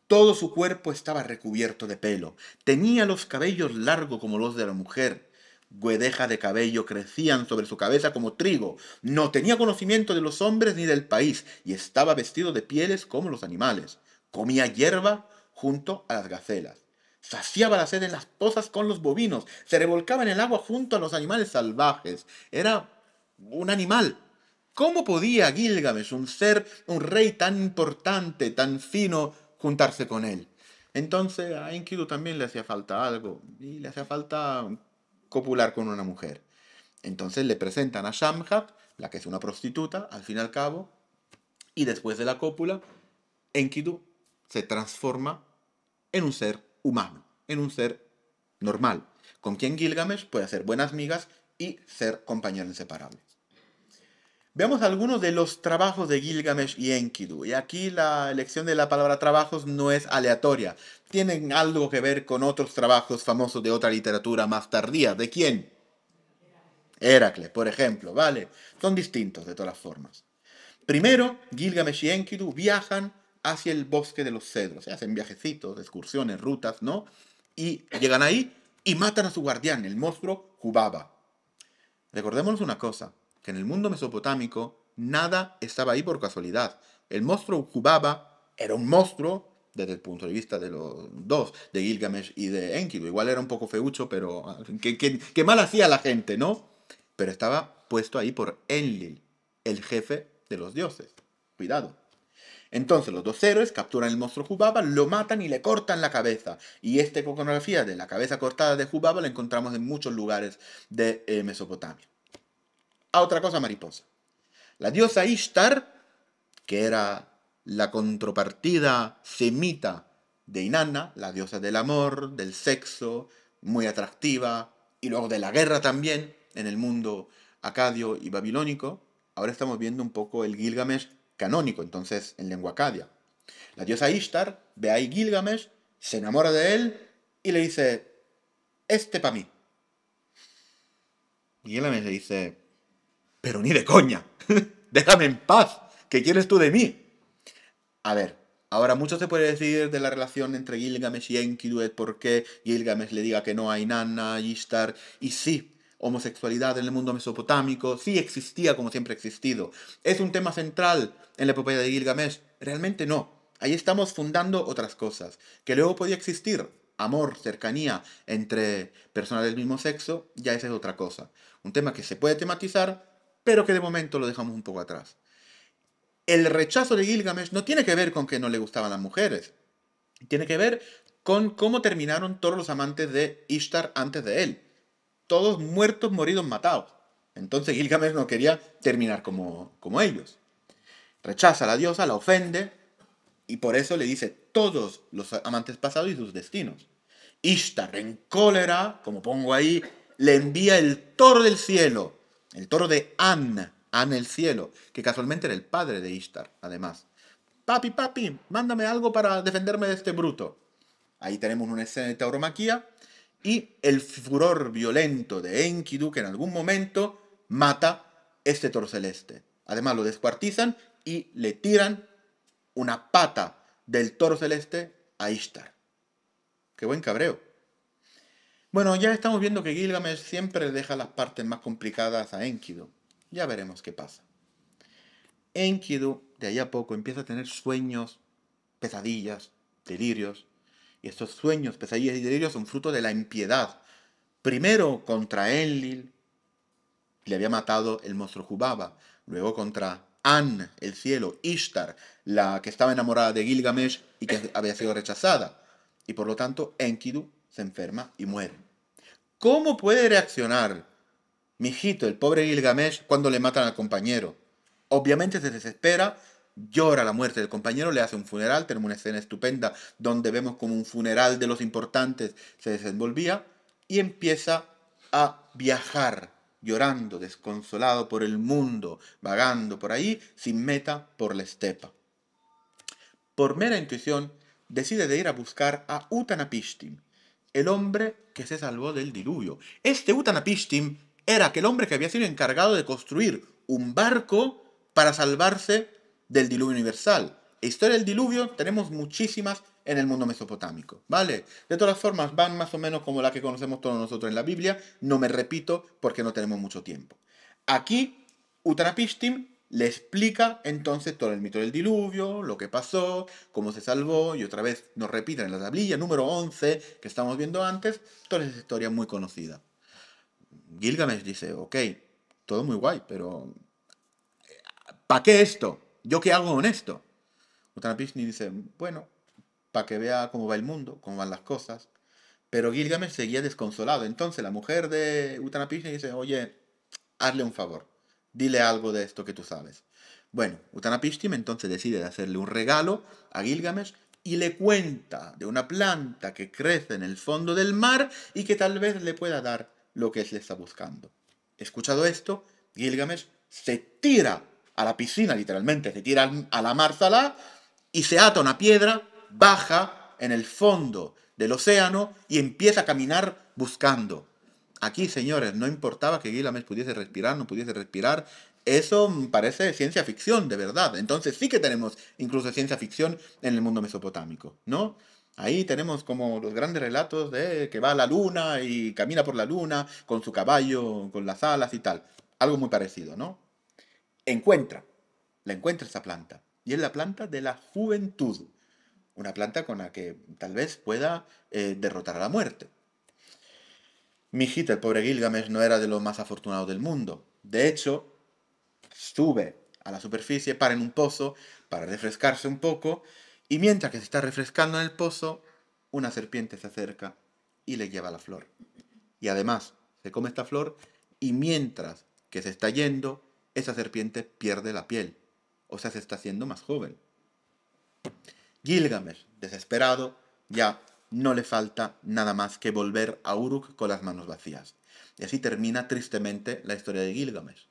Todo su cuerpo estaba recubierto de pelo. Tenía los cabellos largos como los de la mujer. Guedejas de cabello crecían sobre su cabeza como trigo. No tenía conocimiento de los hombres ni del país y estaba vestido de pieles como los animales. Comía hierba junto a las gacelas. Saciaba la sed en las pozas con los bovinos. Se revolcaba en el agua junto a los animales salvajes. Era un animal. ¿Cómo podía Gilgamesh, un rey tan importante, tan fino, juntarse con él? Entonces a Enkidu también le hacía falta algo. Y le hacía falta copular con una mujer. Entonces le presentan a Shamhat, la que es una prostituta, al fin y al cabo, y después de la cópula, Enkidu se transforma en un ser humano, en un ser normal, con quien Gilgamesh puede hacer buenas migas y ser compañero inseparable. Veamos algunos de los trabajos de Gilgamesh y Enkidu. Y aquí la elección de la palabra trabajos no es aleatoria. Tienen algo que ver con otros trabajos famosos de otra literatura más tardía. ¿De quién? Heracles, por ejemplo, ¿vale? Son distintos de todas formas. Primero, Gilgamesh y Enkidu viajan hacia el bosque de los cedros. Se hacen viajecitos, excursiones, rutas, ¿no? Y llegan ahí y matan a su guardián, el monstruo Hubaba. Recordémonos una cosa. que en el mundo mesopotámico nada estaba ahí por casualidad. El monstruo Hubaba era un monstruo desde el punto de vista de los dos, de Gilgamesh y de Enkidu. Igual era un poco feucho, pero que mal hacía la gente, ¿no? Pero estaba puesto ahí por Enlil, el jefe de los dioses. Cuidado. Entonces los dos héroes capturan el monstruo Hubaba, lo matan y le cortan la cabeza. Y esta iconografía de la cabeza cortada de Hubaba la encontramos en muchos lugares de Mesopotamia. Otra cosa mariposa. La diosa Ishtar, que era la contrapartida semita de Inanna, la diosa del amor, del sexo, muy atractiva, y luego de la guerra también, en el mundo acadio y babilónico. Ahora estamos viendo un poco el Gilgamesh canónico, entonces en lengua acadia. La diosa Ishtar ve ahí Gilgamesh, se enamora de él y le dice, este para mí. Y Gilgamesh le dice, pero ni de coña, déjame en paz, ¿qué quieres tú de mí? A ver, ahora mucho se puede decir de la relación entre Gilgamesh y Enkidu, por qué Gilgamesh le diga que no a Inanna, a Ishtar, y sí, homosexualidad en el mundo mesopotámico, sí existía como siempre ha existido. ¿Es un tema central en la epopeya de Gilgamesh? Realmente no. Ahí estamos fundando otras cosas. Que luego podía existir amor, cercanía entre personas del mismo sexo, ya esa es otra cosa. Un tema que se puede tematizar, pero que de momento lo dejamos un poco atrás. El rechazo de Gilgamesh no tiene que ver con que no le gustaban las mujeres. Tiene que ver con cómo terminaron todos los amantes de Ishtar antes de él. Todos muertos, moridos, matados. Entonces Gilgamesh no quería terminar como ellos. Rechaza a la diosa, la ofende, y por eso le dice todos los amantes pasados y sus destinos. Ishtar, en cólera, como pongo ahí, le envía el toro del cielo, el toro de An el cielo, que casualmente era el padre de Ishtar, además. Papi, mándame algo para defenderme de este bruto. Ahí tenemos una escena de tauromaquia y el furor violento de Enkidu, que en algún momento mata este toro celeste. Además lo descuartizan y le tiran una pata del toro celeste a Ishtar. ¡Qué buen cabreo! Bueno, ya estamos viendo que Gilgamesh siempre deja las partes más complicadas a Enkidu. Ya veremos qué pasa. Enkidu, de ahí a poco, empieza a tener sueños, pesadillas, delirios. Y estos sueños, pesadillas y delirios son fruto de la impiedad. Primero contra Enlil, le había matado el monstruo Hubaba. Luego contra An, el cielo, Ishtar, la que estaba enamorada de Gilgamesh y que había sido rechazada. Y por lo tanto, Enkidu se enferma y muere. ¿Cómo puede reaccionar mijito, el pobre Gilgamesh, cuando le matan al compañero? Obviamente se desespera, llora la muerte del compañero, le hace un funeral. Tenemos una escena estupenda donde vemos como un funeral de los importantes se desenvolvía y empieza a viajar, llorando, desconsolado por el mundo, vagando por ahí, sin meta, por la estepa. Por mera intuición, decide de ir a buscar a Utanapishtim, el hombre que se salvó del diluvio. Este Utanapishtim era aquel hombre que había sido encargado de construir un barco para salvarse del diluvio universal. Historia del diluvio tenemos muchísimas en el mundo mesopotámico, ¿vale? De todas formas, van más o menos como la que conocemos todos nosotros en la Biblia. No me repito porque no tenemos mucho tiempo. Aquí, Utanapishtim le explica entonces todo el mito del diluvio, lo que pasó, cómo se salvó, y otra vez nos repiten en la tablilla número 11 que estamos viendo antes, toda esa historia muy conocida. Gilgamesh dice, ok, todo muy guay, pero ¿para qué esto? ¿Yo qué hago con esto? Utanapishtim dice, bueno, para que vea cómo va el mundo, cómo van las cosas. Pero Gilgamesh seguía desconsolado. Entonces la mujer de Utanapishtim dice, oye, hazle un favor, dile algo de esto que tú sabes. Bueno, Utanapishtim entonces decide hacerle un regalo a Gilgamesh y le cuenta de una planta que crece en el fondo del mar y que tal vez le pueda dar lo que él le está buscando. Escuchado esto, Gilgamesh se tira a la piscina, literalmente, se tira a la mar salada y se ata a una piedra, baja en el fondo del océano y empieza a caminar buscando. Aquí, señores, no importaba que Gilgamesh pudiese respirar, no pudiese respirar. Eso parece ciencia ficción, de verdad. Entonces sí que tenemos incluso ciencia ficción en el mundo mesopotámico, ¿no? Ahí tenemos como los grandes relatos de que va a la luna y camina por la luna con su caballo, con las alas y tal. algo muy parecido, ¿no? La encuentra esa planta. Y es la planta de la juventud. Una planta con la que tal vez pueda derrotar a la muerte. Mijita, el pobre Gilgamesh, no era de los más afortunados del mundo. De hecho, sube a la superficie, para en un pozo, para refrescarse un poco, y mientras que se está refrescando en el pozo, una serpiente se acerca y le lleva la flor. Y además, se come esta flor, y mientras que se está yendo, esa serpiente pierde la piel. O sea, se está haciendo más joven. Gilgamesh, desesperado, ya no le falta nada más que volver a Uruk con las manos vacías. Y así termina tristemente la historia de Gilgamesh.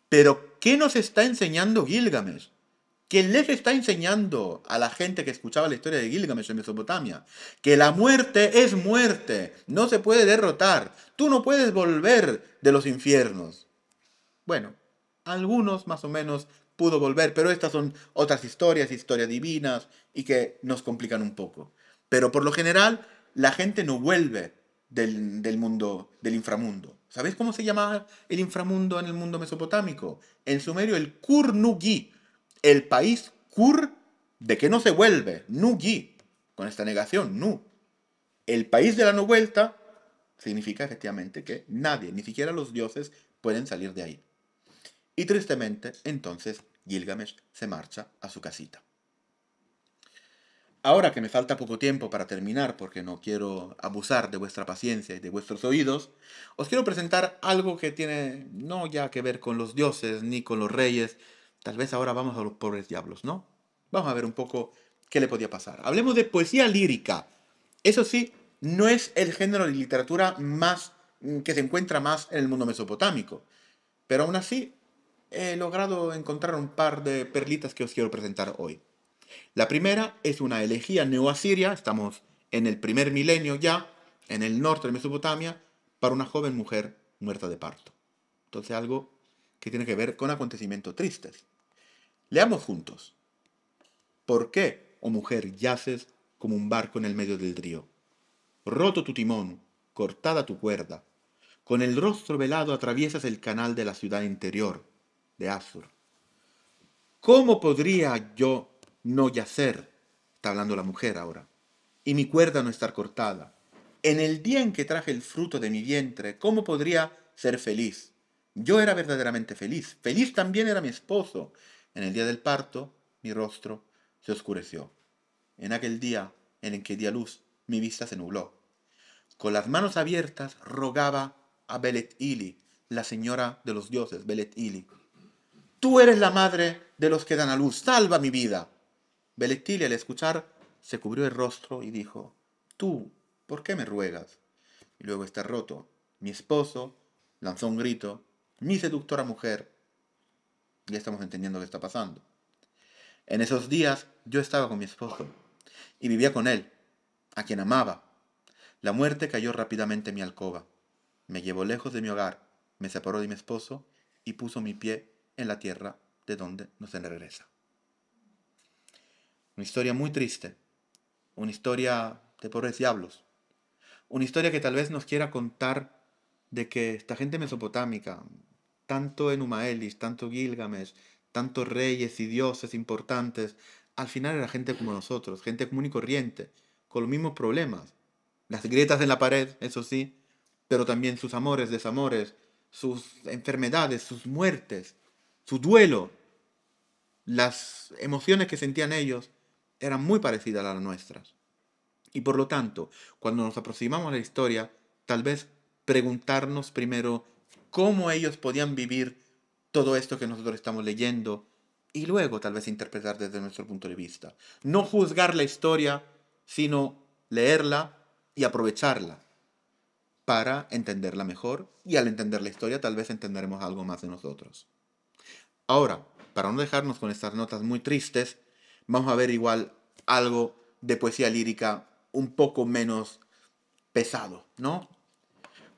Pero, ¿qué nos está enseñando Gilgamesh? ¿Qué les está enseñando a la gente que escuchaba la historia de Gilgamesh en Mesopotamia? Que la muerte es muerte, no se puede derrotar, tú no puedes volver de los infiernos. Bueno, algunos más o menos pudo volver, pero estas son otras historias divinas, y que nos complican un poco. Pero por lo general, la gente no vuelve del mundo, del inframundo. ¿Sabéis cómo se llama el inframundo en el mundo mesopotámico? En sumerio, el Kur-Nugi, el país Kur de que no se vuelve, Nugi, con esta negación, Nu. El país de la no vuelta significa efectivamente que nadie, ni siquiera los dioses, pueden salir de ahí. Y tristemente, entonces, Gilgamesh se marcha a su casita. Ahora que me falta poco tiempo para terminar, porque no quiero abusar de vuestra paciencia y de vuestros oídos, os quiero presentar algo que tiene no ya que ver con los dioses ni con los reyes. Tal vez ahora vamos a los pobres diablos, ¿no? Vamos a ver un poco qué le podía pasar. Hablemos de poesía lírica. Eso sí, no es el género de literatura más que se encuentra más en el mundo mesopotámico. Pero aún así, he logrado encontrar un par de perlitas que os quiero presentar hoy. La primera es una elegía neoasiria, estamos en el primer milenio ya, en el norte de Mesopotamia, para una joven mujer muerta de parto. Entonces algo que tiene que ver con acontecimientos tristes. Leamos juntos. ¿Por qué, oh mujer, yaces como un barco en el medio del río? Roto tu timón, cortada tu cuerda, con el rostro velado atraviesas el canal de la ciudad interior de Asur. ¿Cómo podría yo no yacer? Está hablando la mujer ahora. Y mi cuerda no estar cortada. En el día en que traje el fruto de mi vientre, ¿cómo podría ser feliz? Yo era verdaderamente feliz. Feliz también era mi esposo. En el día del parto, mi rostro se oscureció. En aquel día en el que di a luz, mi vista se nubló. Con las manos abiertas rogaba a Belet Ili, la señora de los dioses, Belet Ili. Tú eres la madre de los que dan a luz, salva mi vida. Belet Ili, al escuchar, se cubrió el rostro y dijo, tú, ¿por qué me ruegas? Y luego está roto. Mi esposo lanzó un grito, mi seductora mujer. Ya estamos entendiendo qué está pasando. En esos días yo estaba con mi esposo y vivía con él, a quien amaba. La muerte cayó rápidamente en mi alcoba. Me llevó lejos de mi hogar, me separó de mi esposo y puso mi pie en la tierra de donde no se regresa. Una historia muy triste, una historia de pobres diablos, una historia que tal vez nos quiera contar de que esta gente mesopotámica, tanto Enuma Elis, tanto Gilgamesh, tantos reyes y dioses importantes, al final era gente como nosotros, gente común y corriente, con los mismos problemas. Las grietas en la pared, eso sí, pero también sus amores, desamores, sus enfermedades, sus muertes, su duelo. Las emociones que sentían ellos eran muy parecidas a las nuestras. Y por lo tanto, cuando nos aproximamos a la historia, tal vez preguntarnos primero cómo ellos podían vivir todo esto que nosotros estamos leyendo y luego tal vez interpretar desde nuestro punto de vista. No juzgar la historia, sino leerla y aprovecharla para entenderla mejor, y al entender la historia tal vez entenderemos algo más de nosotros. Ahora, para no dejarnos con estas notas muy tristes, vamos a ver igual algo de poesía lírica un poco menos pesado, ¿no?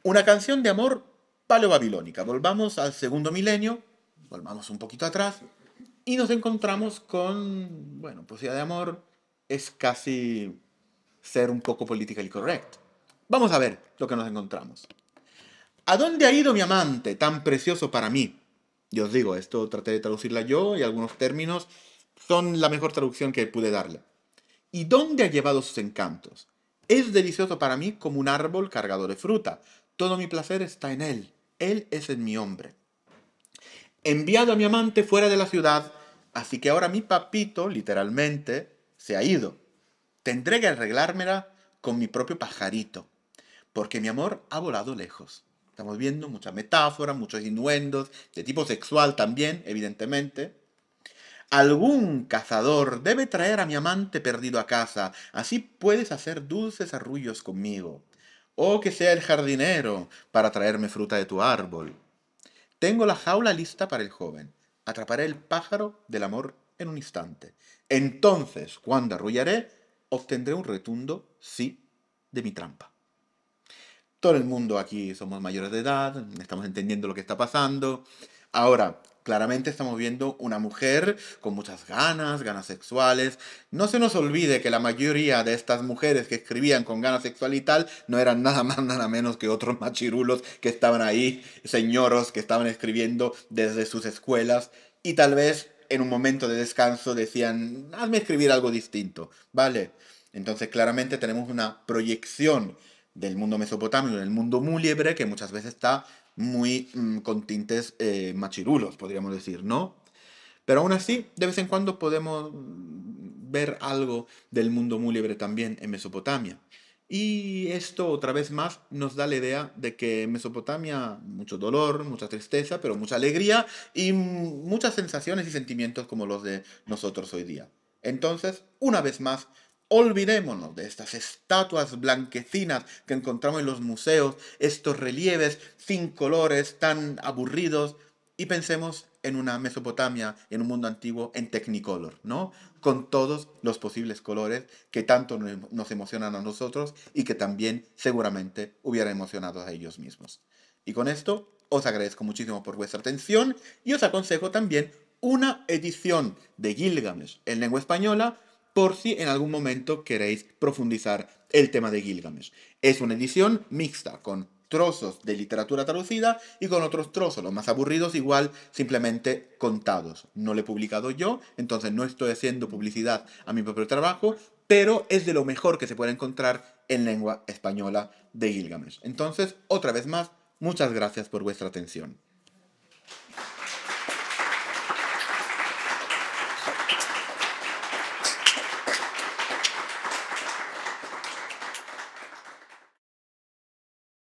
Una canción de amor paleobabilónica. Volvamos al segundo milenio, volvamos un poquito atrás, y nos encontramos con, bueno, poesía de amor es casi ser un poco politically correct. Vamos a ver lo que nos encontramos. ¿A dónde ha ido mi amante, tan precioso para mí? Y os digo, esto traté de traducirla yo y algunos términos son la mejor traducción que pude darle. ¿Y dónde ha llevado sus encantos? Es delicioso para mí como un árbol cargado de fruta. Todo mi placer está en él. Él es en mi hombre. He enviado a mi amante fuera de la ciudad, así que ahora mi papito, literalmente, se ha ido. Tendré que arreglármela con mi propio pajarito, porque mi amor ha volado lejos. Estamos viendo muchas metáforas, muchos innuendos, de tipo sexual también, evidentemente. Algún cazador debe traer a mi amante perdido a casa, así puedes hacer dulces arrullos conmigo. O que sea el jardinero para traerme fruta de tu árbol. Tengo la jaula lista para el joven. Atraparé el pájaro del amor en un instante. Entonces, cuando arrullaré, obtendré un rotundo sí de mi trampa. Todo el mundo aquí somos mayores de edad, estamos entendiendo lo que está pasando. Ahora, claramente estamos viendo una mujer con muchas ganas, ganas sexuales. No se nos olvide que la mayoría de estas mujeres que escribían con ganas sexuales y tal no eran nada más, nada menos que otros machirulos que estaban ahí, señoros que estaban escribiendo desde sus escuelas y tal vez en un momento de descanso decían, hazme escribir algo distinto, ¿vale? Entonces claramente tenemos una proyección del mundo mesopotámico, del mundo múliebre, que muchas veces está muy con tintes machirulos, podríamos decir, ¿no? Pero aún así, de vez en cuando podemos ver algo del mundo múliebre también en Mesopotamia. Y esto, otra vez más, nos da la idea de que en Mesopotamia mucho dolor, mucha tristeza, pero mucha alegría y muchas sensaciones y sentimientos como los de nosotros hoy día. Entonces, una vez más, olvidémonos de estas estatuas blanquecinas que encontramos en los museos, estos relieves sin colores tan aburridos, y pensemos en una Mesopotamia, en un mundo antiguo, en Technicolor, ¿no? Con todos los posibles colores que tanto nos emocionan a nosotros y que también seguramente hubieran emocionado a ellos mismos. Y con esto os agradezco muchísimo por vuestra atención y os aconsejo también una edición de Gilgamesh en lengua española por si en algún momento queréis profundizar el tema de Gilgamesh. Es una edición mixta con trozos de literatura traducida y con otros trozos, los más aburridos, igual simplemente contados. No lo he publicado yo, entonces no estoy haciendo publicidad a mi propio trabajo, pero es de lo mejor que se puede encontrar en lengua española de Gilgamesh. Entonces, otra vez más, muchas gracias por vuestra atención.